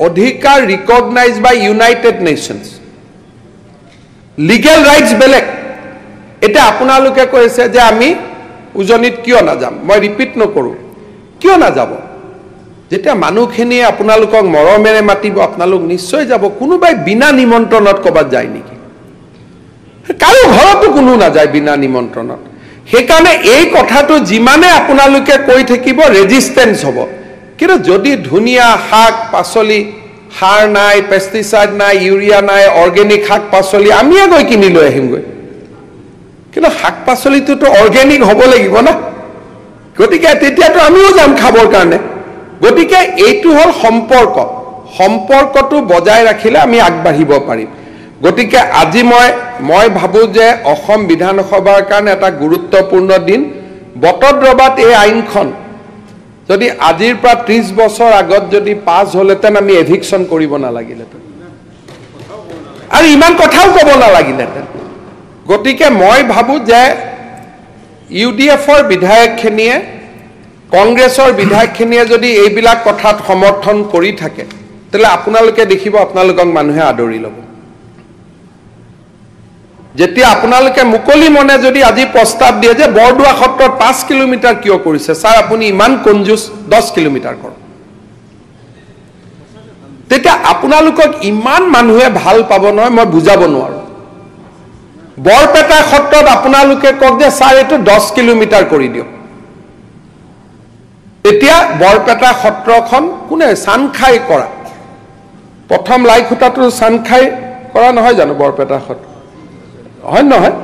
অধিকাৰ ৰিকগনাইজ বাই ইউনাইটেড নেশ্যনছ লিগেল ৰাইটছ বেলেগ এটা আপোনালোকে কৈছে যে আমি উজনিত কিয় নাযাম মই ৰিপিট নকৰোঁ কিয় নাযাব যেতিয়া মানুহখিনিয়ে আপোনালোকক মৰমেৰে মাতিব আপোনালোক নিশ্চয় যাব কোনোবাই বিনা নিমন্ত্ৰণত ক'বাত যায় নেকি কাৰো ঘৰতো কোনো নাযায় বিনা নিমন্ত্ৰণত সেইকাৰণে এই কথাটো যিমানে আপোনালোকে কৈ থাকিব ৰেজিষ্টেন্স হ'ব কিন্তু যদি ধুনীয়া শাক পাচলি সাৰ নাই পেষ্টিচাইড নাই ইউৰিয়া নাই অৰ্গেনিক শাক পাচলি আমিয়ে গৈ কিনি লৈ আহিমগৈ কিন্তু শাক পাচলিটোতো অৰ্গেনিক হ'ব লাগিব না গতিকে তেতিয়াতো আমিও যাম খাবৰ কাৰণে গতিকে এইটো হ'ল সম্পৰ্কটো বজাই ৰাখিলে আমি আগবাঢ়িব পাৰিম গতিকে আজি মই ভাবো যে অসম বিধানসভাৰ কাৰণে এটা গুৰুত্বপূৰ্ণ দিন বটদ্ৰবাত এই আইনখন যদি আজিৰ পৰা 30 বছৰ আগত যদি পাছ হলেতেন আমি এভিকশন কৰিব নালাগিলেতেন আৰু ইমান কথাও ক'ব নালাগিলেতেন গতিকে মই ভাবো যে ইউডিএফৰ বিধায়কখিনিয়ে কংগ্ৰেছৰ বিধায়কখিনিয়ে যদি এইবিলাক কথাত সমৰ্থন কৰি থাকে তেলে আপোনালোকে দেখিব আপোনালোকক মানুহে আদৰি ল'ব যেতিয়া আপোনালোকে মুকলি মনে যদি আজি প্ৰস্তাৱ দিয়ে যে বৰদোৱা সত্ৰত 5 কিলোমিটাৰ কিয় কৰিছে স্যাৰ আপুনি ইমান কনজুস 10 কিলোমিটাৰ কৰক তেতিয়া আপোনালোকক ইমান মানুহে ভাল পাব নহয় মই বুজাব নোৱাৰো বৰপেটা সত্ৰত আপোনালোকে কক যে স্যাৰ এটো 10 কিলোমিটাৰ কৰি দিয়ক এতিয়া বৰপেটা সত্ৰখন কোনে সানখাই কৰা প্ৰথম লাইখুটাটো সানখাই কৰা নহয় জানো বৰপেটা সত্ৰ হয় নহয়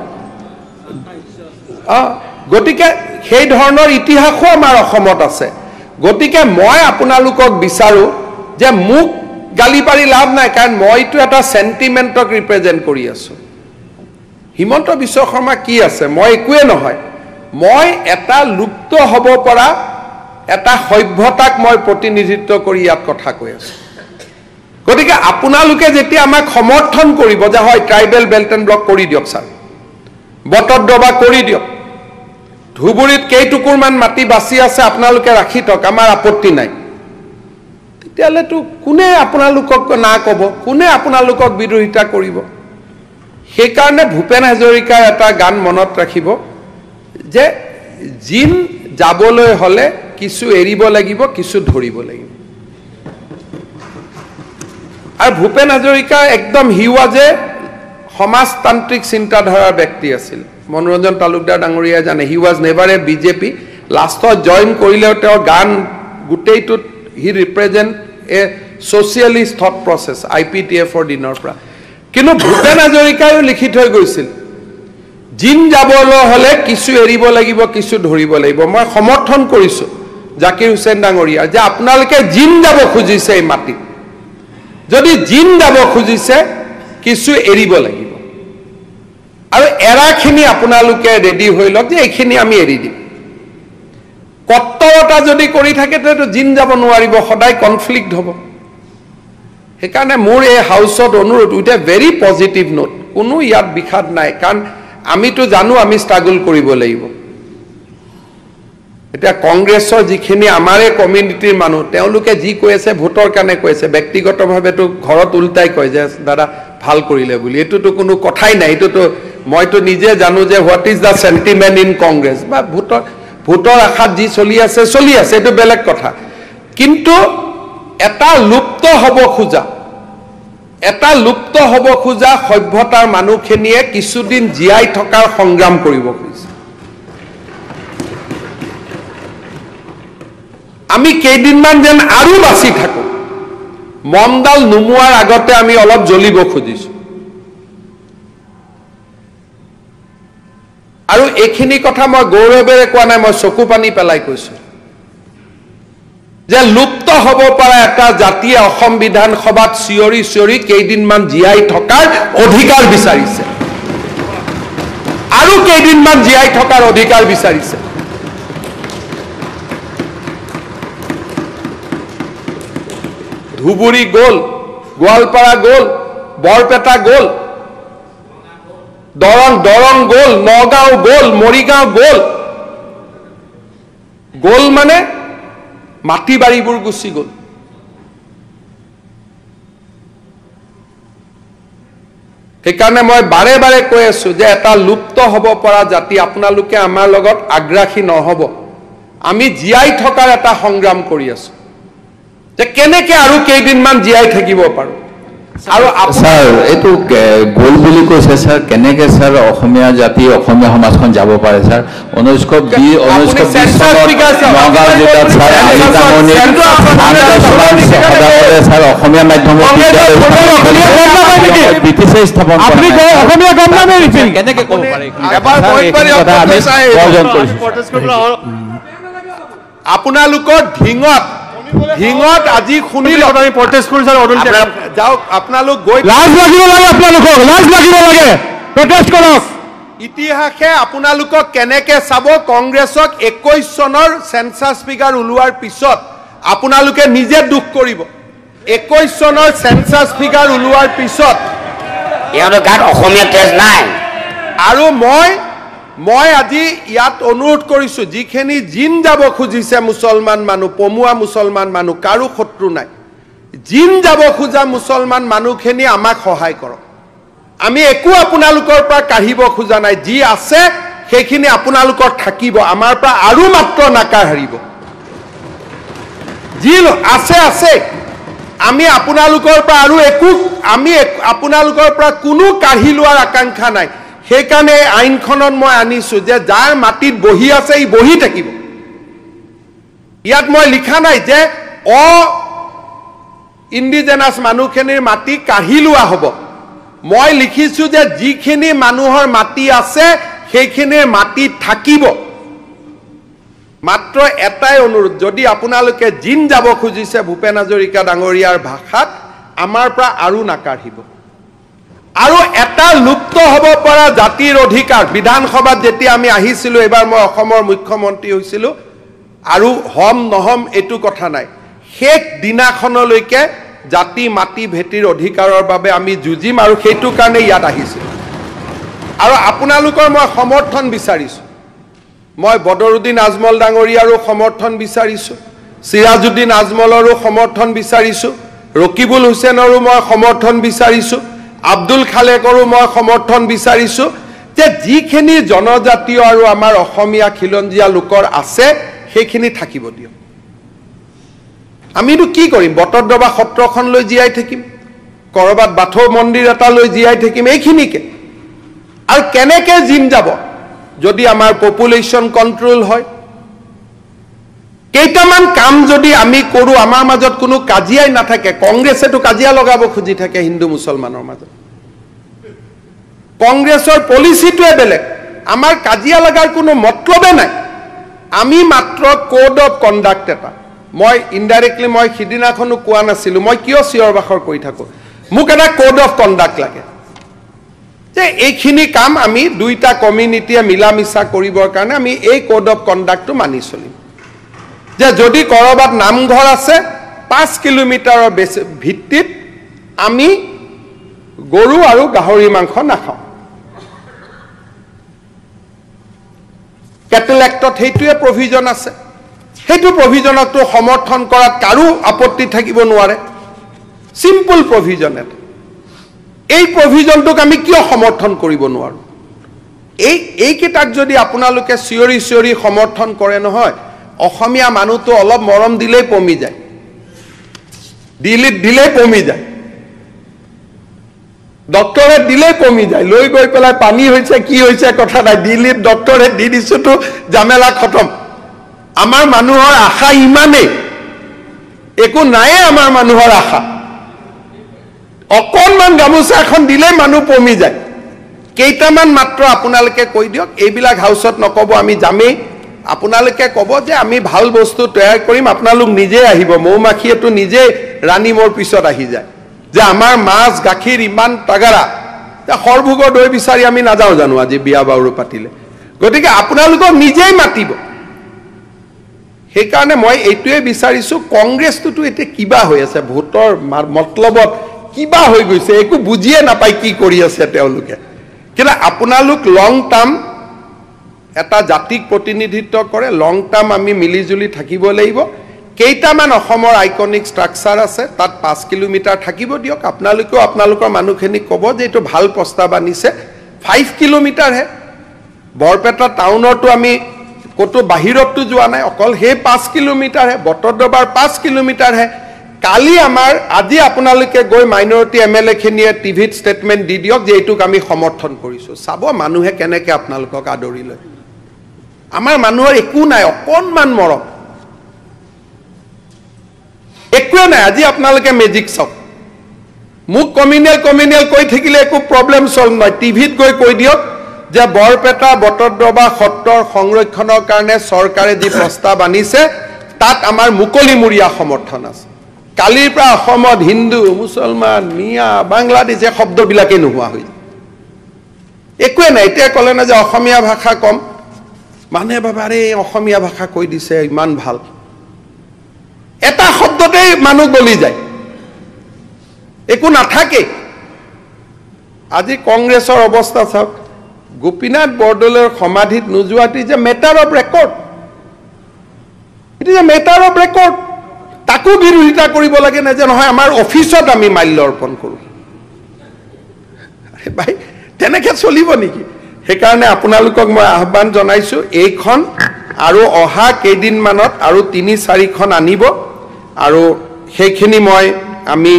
গতিকে সেই ধৰণৰ ইতিহাসও আমাৰ অসমত আছে গতিকে মই আপোনালোকক বিচাৰো যে মুখ গালি পাৰি লাভ নাই কাৰণ মইটো এটা সেন্টিমেন্টক ৰিপ্ৰেজেন্ট কৰি আছো হিমন্ত বিশ্ব শৰ্মা কি আছে মই একোৱে নহয় মই এটা লুপ্ত হ'ব পৰা এটা সভ্যতাক মই প্ৰতিনিধিত্ব কৰি ইয়াত কথা কৈ আছো গতিকে আপোনালোকে যেতিয়া আমাক সমৰ্থন কৰিব যে হয় ট্ৰাইবেল বেল্ট এণ্ড ব্লক কৰি দিয়ক স্যাৰ বটদ্ৰবা কৰি দিয়ক ধুবুৰীত কেইটুকুৰমান মাটি বাছি আছে আপোনালোকে ৰাখি থক আমাৰ আপত্তি নাই তেতিয়াহ'লেতো কোনে আপোনালোকক না ক'ব, কোনে আপোনালোকক বিৰোধিতা কৰিব? সেইকাৰণে ভূপেন হাজৰিকাৰ এটা গান মনত ৰাখিব যে জিন যাবলৈ হ'লে কিছু এৰিব লাগিব, কিছু ধৰিব লাগিব। আৰু ভূপেন হাজৰিকা একদম হি ৱাজ এ সমাজতান্ত্ৰিক চিন্তাধাৰাৰ ব্যক্তি আছিল। মনোৰঞ্জন তালুকদাৰ ডাঙৰীয়াই জানে, he was never A BJP. লাষ্টত জইন কৰিলেও তেওঁৰ গান গোটেইটোত হি ৰিপ্ৰেজেণ্ট এ ছ'চিয়েলিষ্ট থট প্ৰচেছ IPTFৰ দিনৰ পৰা। কিন্তু ভূপেন হাজৰিকায়ো লিখি থৈ গৈছিল, জিন যাবলৈ হ'লে কিছু এৰিব লাগিব, কিছু ধৰিব লাগিব। মই সমৰ্থন কৰিছোঁ জাকিৰ হুছেইন ডাঙৰীয়া যে আপোনালোকে জিন যাব খুজিছে এই মাটিত, যদি জিন যাব খুজিছে কিছু এৰিব লাগিব, আৰু এৰাখিনি আপোনালোকে ৰেডি হৈ লওক যে এইখিনি আমি এৰি দিম। কট্টৰতা যদি কৰি থাকে তেতিয়াতো জিন যাব নোৱাৰিব, সদায় কনফ্লিক্ট হ'ব। সেইকাৰণে মোৰ এই হাউচত অনুৰোধ with a very positive note, কোনো ইয়াত বিষাদ নাই, কাৰণ আমিতো জানো আমি ষ্ট্ৰাগল কৰিব লাগিব। এতিয়া কংগ্ৰেছৰ যিখিনি আমাৰে কমিউনিটিৰ মানুহ তেওঁলোকে যি কৈ আছে ভোটৰ কাৰণে কৈ আছে, ব্যক্তিগতভাৱেতো ঘৰত উল্টাই কয় যে দাদা ভাল কৰিলে বুলি, এইটোতো কোনো কথাই নাই। এইটোতো মইতো নিজে জানো যে what is the sentiment in Congress, বা ভোটৰ আশাত যি চলি আছে, এইটো বেলেগ কথা। কিন্তু এটা লুপ্ত হ'ব খোজা সভ্যতাৰ মানুহখিনিয়ে কিছুদিন জীয়াই থকাৰ সংগ্ৰাম কৰিব খুজিছে। আমি কেইদিনমান যেন আৰু বাচি থাকোঁ, মমডাল নুমোৱাৰ আগতে আমি অলপ জ্বলিব খুজিছোঁ। আৰু এইখিনি কথা মই গৌৰৱেৰে কোৱা নাই, মই চকু পানী পেলাই কৈছোঁ যে লুপ্ত হ'ব পৰা এটা জাতিয়ে অসম বিধানসভাত চিঞৰি চিঞৰি কেইদিনমান জীয়াই থকাৰ অধিকাৰ বিচাৰিছে, আৰু কেইদিনমান জীয়াই থকাৰ অধিকাৰ বিচাৰিছে। ধুবুৰী গ'ল, গোৱালপাৰা গ'ল, বৰপেটা গ'ল, দৰং গ'ল, নগাঁও গ'ল, মৰিগাঁও গ'ল মানে মাটি বাৰীবোৰ গুচি গ'ল। সেইকাৰণে মই বাৰে বাৰে কৈ আছো যে এটা লুপ্ত হ'ব পৰা জাতি, আপোনালোকে আমাৰ লগত আগ্ৰাসী নহ'ব। আমি জীয়াই থকাৰ এটা সংগ্ৰাম কৰি আছো যে কেনেকে আৰু কেইদিনমান জীয়াই থাকিব পাৰোঁ। আৰু স্যাৰ এইটো গোল বুলি কৈছে স্যাৰ, কেনেকে স্যাৰ অসমীয়া জাতি অসমীয়া সমাজখন যাব পাৰে স্যাৰ? 1920 নগাঁও জিলাত স্যাৰ আলিতামণি স্যাৰ অসমীয়া মাধ্যমৰ ব্ৰিটিছে স্থাপন কেনেকে ক'ব পাৰে? আপোনালোকৰ ঢিঙত আজি শুনিলো, আমি প্ৰটেষ্ট কৰিছো। যাওক আপোনালোক গৈ লাজ লাগিব লাগে, আপোনালোকক লাজ লাগিব লাগে, প্ৰটেষ্ট কৰক। ইতিহাসে আপোনালোকক কেনেকে চাব, কংগ্ৰেছক 21 চনৰ সেন্সাস ফিগাৰ ওলোৱাৰ পিছত আপোনালোকে নিজে দুখ কৰিব। 21 চনৰ সেন্সাস ফিগাৰ ওলোৱাৰ পিছত ইয়াৰ গাত অসমীয়া তেজ নাই। আৰু মই আজি ইয়াত অনুৰোধ কৰিছো, যিখিনি জিন যাব খুজিছে মুছলমান মানুহ, পমুৱা মুছলমান মানুহ, কাৰো শত্ৰু নাই, জিন যাব খোজা মুছলমান মানুহখিনি আমাক সহায় কৰক। আমি একো আপোনালোকৰ পৰা কাঢ়িব খোজা নাই, যি আছে সেইখিনি আপোনালোকৰ থাকিব, আমাৰ পৰা আৰু মাত্ৰ নাকাৰ হাৰিব। যি আছে আমি আপোনালোকৰ পৰা আৰু আপোনালোকৰ পৰা কোনো কাঢ়ি লোৱাৰ আকাংক্ষা নাই। সেইকাৰণে আইনখনত মই আনিছো যে যাৰ মাটিত বহি আছে ই বহি থাকিব। ইয়াত মই লিখা নাই যে ইণ্ডিজেনাছ মানুহখিনিৰ মাটি কাঢ়ি লোৱা হ'ব। মই লিখিছো যে যিখিনি মানুহৰ মাটি আছে সেইখিনিৰ মাটি থাকিব। মাত্ৰ এটাই অনুৰোধ, যদি আপোনালোকে জিন যাব খুজিছে ভূপেন হাজৰিকা ডাঙৰীয়াৰ ভাষাত, আমাৰ পৰা আৰু নাকাঢ়িব। আৰু এটা লুপ্ত হ'ব পৰা জাতিৰ অধিকাৰ, বিধানসভাত যেতিয়া আমি আহিছিলো, এবাৰ মই অসমৰ মুখ্যমন্ত্ৰী হৈছিলো, আৰু হম নহম এইটো কথা নাই, শেষ দিনাখনলৈকে জাতি মাটি ভেটিৰ অধিকাৰৰ বাবে আমি যুঁজিম, আৰু সেইটো কাৰণে ইয়াত আহিছিলো। আৰু আপোনালোকৰ মই সমৰ্থন বিচাৰিছো, মই বদৰুদ্দিন আজমল ডাঙৰীয়াৰো সমৰ্থন বিচাৰিছো, সিৰাজুদ্দিন আজমলৰো সমৰ্থন বিচাৰিছোঁ, ৰকিবুল হুছেইনৰো মই সমৰ্থন বিচাৰিছোঁ, আব্দুল খালেকৰো মই সমৰ্থন বিচাৰিছোঁ যে যিখিনি জনজাতীয় আৰু আমাৰ অসমীয়া খিলঞ্জীয়া লোকৰ আছে সেইখিনি থাকিব দিয়ক। আমিতো কি কৰিম? বটদ্ৰৱা সত্ৰখন লৈ জীয়াই থাকিম, কৰবাত বাথৌ মন্দিৰ এটা লৈ জীয়াই থাকিম, এইখিনিকে। আৰু কেনেকৈ জিম যাব যদি আমাৰ পপুলেশ্যন কণ্ট্ৰল হয়? কেইটামান কাম যদি আমি কৰোঁ, আমাৰ মাজত কোনো কাজিয়াই নাথাকে। কংগ্ৰেছেতো কাজিয়া লগাব খুজি থাকে হিন্দু মুছলমানৰ মাজত। কংগ্ৰেছৰ পলিচিটোৱে বেলেগ, আমাৰ কাজিয়া লগাৰ কোনো মতলবে নাই। আমি মাত্ৰ কোড অফ কণ্ডাক্ট এটা, মই ইনডাইৰেক্টলি মই সিদিনাখনো কোৱা নাছিলোঁ, মই কিয় চিঞৰ বাখৰ কৰি থাকোঁ, মোক এটা কোড অফ কণ্ডাক্ট লাগে যে এইখিনি কাম আমি দুইটা কমিউনিটিয়ে মিলা মিছা কৰিবৰ কাৰণে আমি এই কোড অফ কণ্ডাক্টটো মানি চলিম। যে যদি কৰবাত নামঘৰ আছে 5 কিলোমিটাৰৰ ভিত্তিত আমি গৰু আৰু গাহৰি মাংস নাখাওঁ। কেটেল এক্টত সেইটোৱে প্ৰভিজন আছে। সেইটো প্ৰভিজনকটো সমৰ্থন কৰাত কাৰো আপত্তি থাকিব নোৱাৰে। চিম্পল প্ৰভিজন এটা। এই প্ৰভিজনটোক আমি কিয় সমৰ্থন কৰিব নোৱাৰোঁ? এইকেইটাক যদি আপোনালোকে চিঞৰি চিঞৰি সমৰ্থন কৰে নহয়, অসমীয়া মানুহটো অলপ মৰম দিলেই পমি যায়, দিল্লীত দিলেই পমি যায়, ডক্টৰেট দিলেই কমি যায়, লৈ গৈ পেলাই পানী হৈছে কি হৈছে কথা নাই, দিল্লীত ডক্টৰেট দি দিছোতো জামেলা খতম। আমাৰ মানুহৰ আশা ইমানেই, একো নায়ে আমাৰ মানুহৰ আশা। অকণমান গামোচা এখন দিলেই মানুহ পমি যায়। কেইটামান মাত্ৰ আপোনালোকে কৈ দিয়ক, এইবিলাক হাউচত নক'ব, আমি যামেই। আপোনালোকে ক'ব যে আমি ভাল বস্তু তৈয়াৰ কৰিম, আপোনালোক নিজে আহিব। মৌ-মাখিয়েতো নিজে ৰাণী মোৰ পিছত আহি যায় যে আমাৰ মাছ গাখীৰ ইমান তাগাৰা, সৰভোগৰ দৈ বিচাৰি আমি নাযাওঁ জানো আজি বিয়া বাৰু পাতিলে? গতিকে আপোনালোকক নিজেই মাতিব। সেইকাৰণে মই এইটোৱে বিচাৰিছোঁ, কংগ্ৰেছটোতো এতিয়া কিবা হৈ আছে, ভোটৰ মতলবত কিবা হৈ গৈছে, একো বুজিয়ে নাপায় কি কৰি আছে তেওঁলোকে। কিন্তু আপোনালোক লং টাৰ্ম এটা জাতিক প্ৰতিনিধিত্ব কৰে, লং টাৰ্ম আমি মিলিজুলি থাকিব লাগিব। কেইটামান অসমৰ আইকনিক ষ্ট্ৰাকচাৰ আছে, তাত 5 কিলোমিটাৰ থাকিব দিয়ক। আপোনালোকেও আপোনালোকৰ মানুহখিনিক ক'ব যে এইটো ভাল প্ৰস্তাৱ আনিছে। 5 কিলোমিটাৰহে, বৰপেটা টাউনৰতো আমি ক'তো বাহিৰততো যোৱা নাই, অকল সেই 5 কিলোমিটাৰহে, বটদ্ৰৱাৰ 5 কিলোমিটাৰহে। কালি আমাৰ আজি আপোনালোকে গৈ মাইনৰিটি MLA খিনিয়ে টিভিত ষ্টেটমেণ্ট দি দিয়ক যে এইটোক আমি সমৰ্থন কৰিছোঁ। চাব মানুহে কেনেকৈ আপোনালোকক আদৰি লয়। আমাৰ মানুহৰ একো নাই, অকণমান মৰম, একোৱে নাই। আজি আপোনালোকে মেজিক চাওক, মোক কমিউনিয়েল কৈ থাকিলে একো প্ৰব্লেম চল্ভ নহয়। টিভিত গৈ কৈ দিয়ক যে বৰপেটা বটদ্ৰৱা সত্ৰৰ সংৰক্ষণৰ কাৰণে চৰকাৰে যি প্ৰস্তাৱ আনিছে তাত আমাৰ মুকলিমূৰীয়া সমৰ্থন আছে। কালিৰ পৰা অসমত হিন্দু মুছলমান মিয়া বাংলাদেশ এই শব্দবিলাকেই নোহোৱা হৈ যায়, একোৱে নাই। এতিয়া ক'লে না যে অসমীয়া ভাষা কম, মানুহে ভাবে আৰে অসমীয়া ভাষা কৈ দিছে ইমান ভাল, এটা শব্দতেই মানুহ গলি যায়, একো নাথাকে। আজি কংগ্ৰেছৰ অৱস্থা চাওক, গোপীনাথ বৰদলৈৰ সমাধিত নোযোৱাটো is a matter of record, it is a matter of record. তাকো বিৰোধিতা কৰিব লাগে নে যে নহয় আমাৰ অফিচত আমি মাল্য অৰ্পণ কৰোঁ। ভাই তেনেকৈ চলিব নেকি? সেইকাৰণে আপোনালোকক মই আহ্বান জনাইছোঁ, এইখন আৰু অহা কেইদিনমানত আৰু 3-4খন আনিব, আৰু সেইখিনি আমি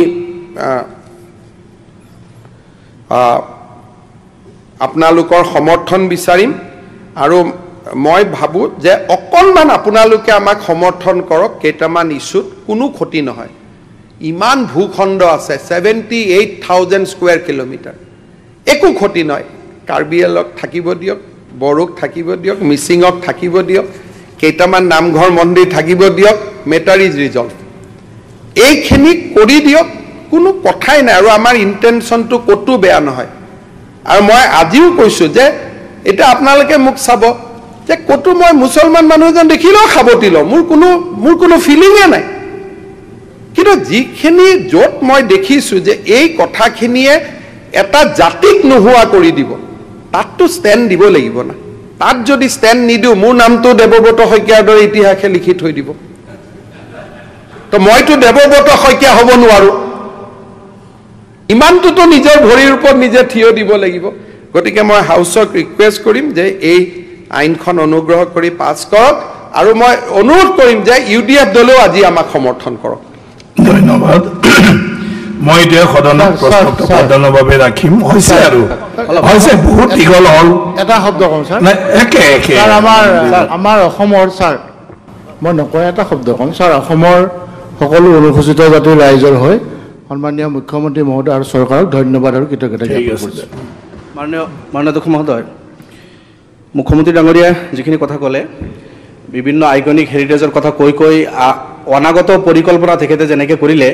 আপোনালোকৰ সমৰ্থন বিচাৰিম। আৰু মই ভাবোঁ যে অকণমান আপোনালোকে আমাক সমৰ্থন কৰক, কেইটামান ইছ্যুত কোনো ক্ষতি নহয়। ইমান ভূখণ্ড আছে, 78,000 স্কুৱেৰ কিলোমিটাৰ, একো ক্ষতি নহয়। কাৰ্বি আংলক থাকিব দিয়ক, বড়োক থাকিব দিয়ক, মিচিঙক থাকিব দিয়ক, কেইটামান নামঘৰ মন্দিৰ থাকিব দিয়ক, মেটাৰ ইজ ৰিজল্ভ। এইখিনি কৰি দিয়ক, কোনো কথাই নাই। আৰু আমাৰ ইণ্টেনশ্যনটো ক'তো বেয়া নহয়। আৰু মই আজিও কৈছোঁ যে এতিয়া আপোনালোকে মোক চাব যে ক'তো মই মুছলমান মানুহ এজন দেখিলেও সাৱটি লওঁ, মোৰ কোনো ফিলিঙে নাই। কিন্তু যিখিনি য'ত মই দেখিছোঁ যে এই কথাখিনিয়ে এটা জাতিক নোহোৱা কৰি দিব, তাততো ষ্টেণ্ড দিব লাগিব না। তাত যদি ষ্টেণ্ড নিদিওঁ, মোৰ নামটো দেৱব্ৰত শইকীয়াৰ দৰে ইতিহাসে লিখি থৈ দিব। তো মইতো দেৱব্ৰত শইকীয়া হ'ব নোৱাৰো ইমানটোতো নিজৰ ভৰিৰ ওপৰত নিজে থিয় দিব লাগিব গতিকে মই হাউসক ৰিকুৱেষ্ট কৰিম যে এই আইনখন অনুগ্ৰহ কৰি পাছ কৰক আৰু মই অনুৰোধ কৰিম যে ইউডিএফ দলেও আজি আমাক সমৰ্থন কৰক ধন্যবাদ মই এতিয়া সদনত প্ৰস্তাৱটো প্ৰদানৰ বাবে ৰাখিম হৈছে আৰু হৈছে বহুত দীঘল হ'ল এটা শব্দ কম স্যাৰ নাই একে স্যাৰ আমাৰ অসমৰ স্যাৰ মই নকয় এটা শব্দ কম স্যাৰ অসমৰ সকলো অনুসূচিত জাতিৰ ৰাইজৰ হৈ সন্মানীয় মুখ্যমন্ত্ৰী মহোদয় আৰু চৰকাৰক ধন্যবাদ আৰু কৃতজ্ঞতা জ্ঞাপন কৰিছোঁ মাননীয় অধ্যক্ষ মহোদয় মুখ্যমন্ত্ৰী ডাঙৰীয়া যিখিনি কথা ক'লে বিভিন্ন আইকনিক হেৰিটেজৰ কথা কৈ অনাগত পৰিকল্পনা তেখেতে যেনেকৈ কৰিলে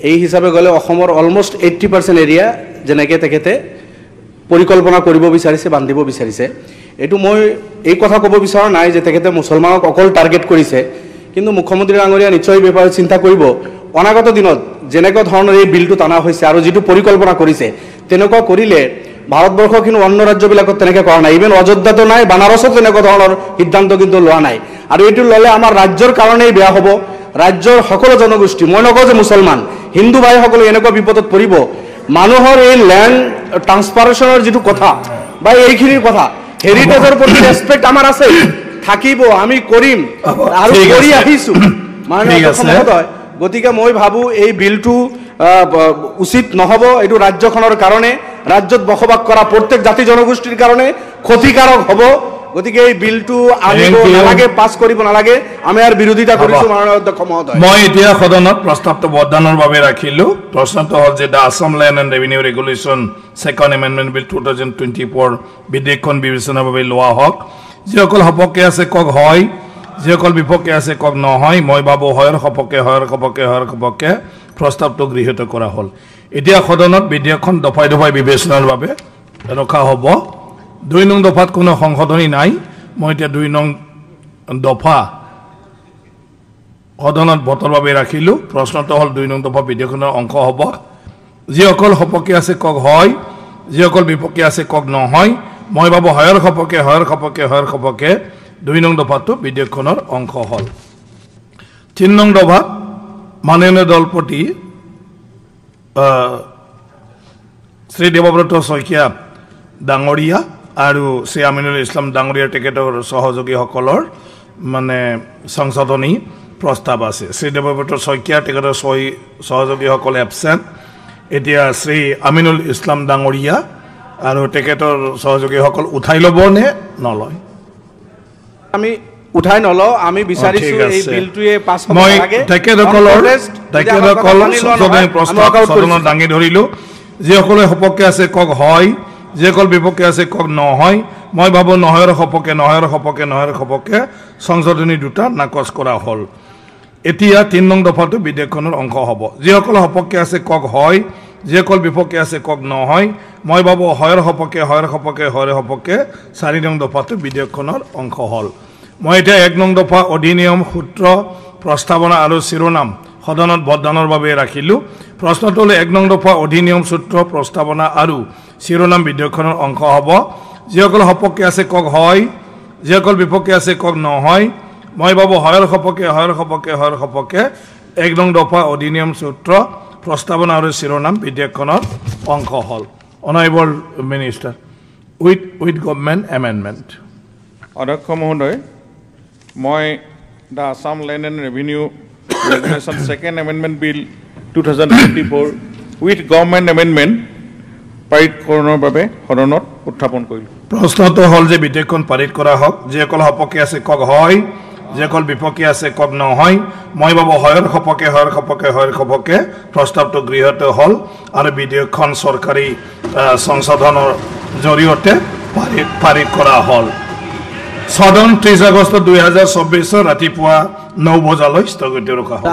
এই হিচাপে গ'লে অসমৰ অলমষ্ট 80% এৰিয়া যেনেকৈ তেখেতে পৰিকল্পনা কৰিব বিচাৰিছে বান্ধিব বিচাৰিছে এইটো মই এই কথা ক'ব বিচৰা নাই যে তেখেতে মুছলমানক অকল টাৰ্গেট কৰিছে কিন্তু মুখ্যমন্ত্ৰী ডাঙৰীয়া নিশ্চয় ব্যাপাৰত চিন্তা কৰিব অনাগত দিনত যেনেকুৱা ধৰণৰ এই বিলটো টানা হৈছে আৰু যিটো পৰিকল্পনা কৰিছে তেনেকুৱা কৰিলে ভাৰতবৰ্ষৰ কিন্তু অন্য ৰাজ্যবিলাকত তেনেকৈ কৰা নাই ইভেন অযোধ্যাতো নাই বানাৰসত তেনেকুৱা ধৰণৰ সিদ্ধান্ত কিন্তু লোৱা নাই আৰু এইটো ল'লে আমাৰ ৰাজ্যৰ কাৰণেই বেয়া হ'ব ৰাজ্যৰ সকলো জনগোষ্ঠী মই নকওঁ যে মুছলমান হিন্দু ভাইসকলে এনেকুৱা বিপদত পৰিব মানুহৰ এই ল্যান্ড ট্ৰান্সফাৰেশ্যনৰ যিটো কথা বা এইখিনিৰ কথা হেৰিটেজৰ প্ৰতি ৰেসপেক্ট আমাৰ আছে থাকিব আমি কৰিম আৰু কৰি আহিছো মাননীয় মহোদয় গতিকে মই ভাবো এই বিলটো উচিত নহব এইটো ৰাজ্যখনৰ কাৰণে ৰাজ্যত বসবাস কৰা প্ৰত্যেক জাতি জনগোষ্ঠীৰ কাৰণে ক্ষতিকাৰক হ'ব গতিকে এই বিলটো আনিব নালাগে পাছ কৰিব নালাগে আমি আৰু বিৰোধিতা কৰিছো মাননীয় অধ্যক্ষ মহোদয় মই এতিয়া সদনত প্ৰস্তাৱটো বৰ্ধনৰ বাবে ৰাখিলো প্ৰশ্নটো হ'ল যে Assam land and revenue regulation second amendment bill 2024 বিধেয়কখন বিবেচনাৰ বাবে লোৱা হওক যিসকল সপক্ষে আছে কক হয় যিসকল বিপক্ষে আছে কক নহয় মই ভাবো হয়ৰ সপক্ষে প্ৰস্তাৱটো গৃহীত কৰা হ'ল এতিয়া সদনত বিধেয়কখন দফাই দফাই বিবেচনাৰ বাবে ৰখা হ'ব 2 নং দফাত কোনো সংশোধনী নাই মই এতিয়া 2 নং দফা সদনত ভোটৰ বাবে ৰাখিলো প্ৰশ্নটো হ'ল 2 নং দফা বিধেয়কখনৰ অংশ হ'ব যিসকল সপক্ষে আছে কক হয় যিসকল বিপক্ষে আছে কক নহয় মই ভাবো হয়ৰ সপক্ষে 2 নং দফাটো বিধেয়কখনৰ অংশ হ'ল 3 নং দফাত মাননীয় দলপতি শ্ৰী দেৱব্ৰত শইকীয়া ডাঙৰীয়া আৰু শ্ৰী আমিনুল ইছলাম ডাঙৰীয়া তেখেতৰ সহযোগীসকলৰ মানে সংশোধনী প্ৰস্তাৱ আছে শ্ৰী দেৱব্ৰত শইকীয়া তেখেতৰ সহযোগীসকল এবচেণ্ট এতিয়া শ্ৰী আমিনুল ইছলাম ডাঙৰীয়া আৰু তেখেতৰ সহযোগীসকল উঠাই ল'ব নে নলয় আমি উঠাই নলওঁ আমি বিচাৰিছো এই বিলটোৱে পাছ হ'ব লাগে তেখেতসকলৰ সংশোধনী প্ৰস্তাৱ সদনত দাঙি ধৰিলো যিসকলে সপক্ষে আছে কক হয় যিসকল বিপক্ষে আছে কক নহয় মই ভাবো নহয়ৰ সপক্ষে সংশোধনী দুটা নাকচ কৰা হ'ল এতিয়া 3 নং দফাটো বিধেয়কখনৰ অংশ হ'ব যিসকল সপক্ষে আছে কক হয় যিসকল বিপক্ষে আছে কক নহয় মই ভাবো হয়ৰ সপক্ষে 4 নং দফাটো বিধেয়কখনৰ অংশ হ'ল মই এতিয়া 1 নং দফা অধিনিয়ম সূত্ৰ প্ৰস্তাৱনা আৰু শিৰোনাম সদনত ভোটদানৰ বাবে ৰাখিলো প্ৰশ্নটো হ'ল 1 নং দফা অধিনিয়ম সূত্ৰ প্ৰস্তাৱনা আৰু শিৰোনাম বিধেয়কখনৰ অংশ হ'ব যিসকল সপক্ষে আছে কক হয় যিসকল বিপক্ষে আছে কক নহয় মই ভাবো হয়ৰ সপক্ষে 1 নং দফা অধিনিয়ম সূত্ৰ প্ৰস্তাৱনা আৰু শিৰোনাম বিধেয়কখনৰ অংশ হ'ল honourable minister with government amendment অধ্যক্ষ মহোদয় মই the Assam land and revenue regulation second amendment bill 2024 with government amendment পাৰিতকৰণৰ বাবে সদনত উত্থাপন কৰিলোঁ প্ৰশ্নটো হ'ল যে বিধেয়কখন পাৰিত কৰা হওক যিসকল সপক্ষে আছে কক হয় যিসকল বিপক্ষে আছে কক নহয় মই ভাবো হয়ৰ সপক্ষে প্ৰস্তাৱটো গৃহীত হ'ল আৰু বিধেয়কখন চৰকাৰী সংশোধনৰ জৰিয়তে পাৰিত কৰা হ'ল সদন 30 আগষ্ট 2024 ৰাতিপুৱা 9 বজালৈ স্থগিত ৰখা হ'ল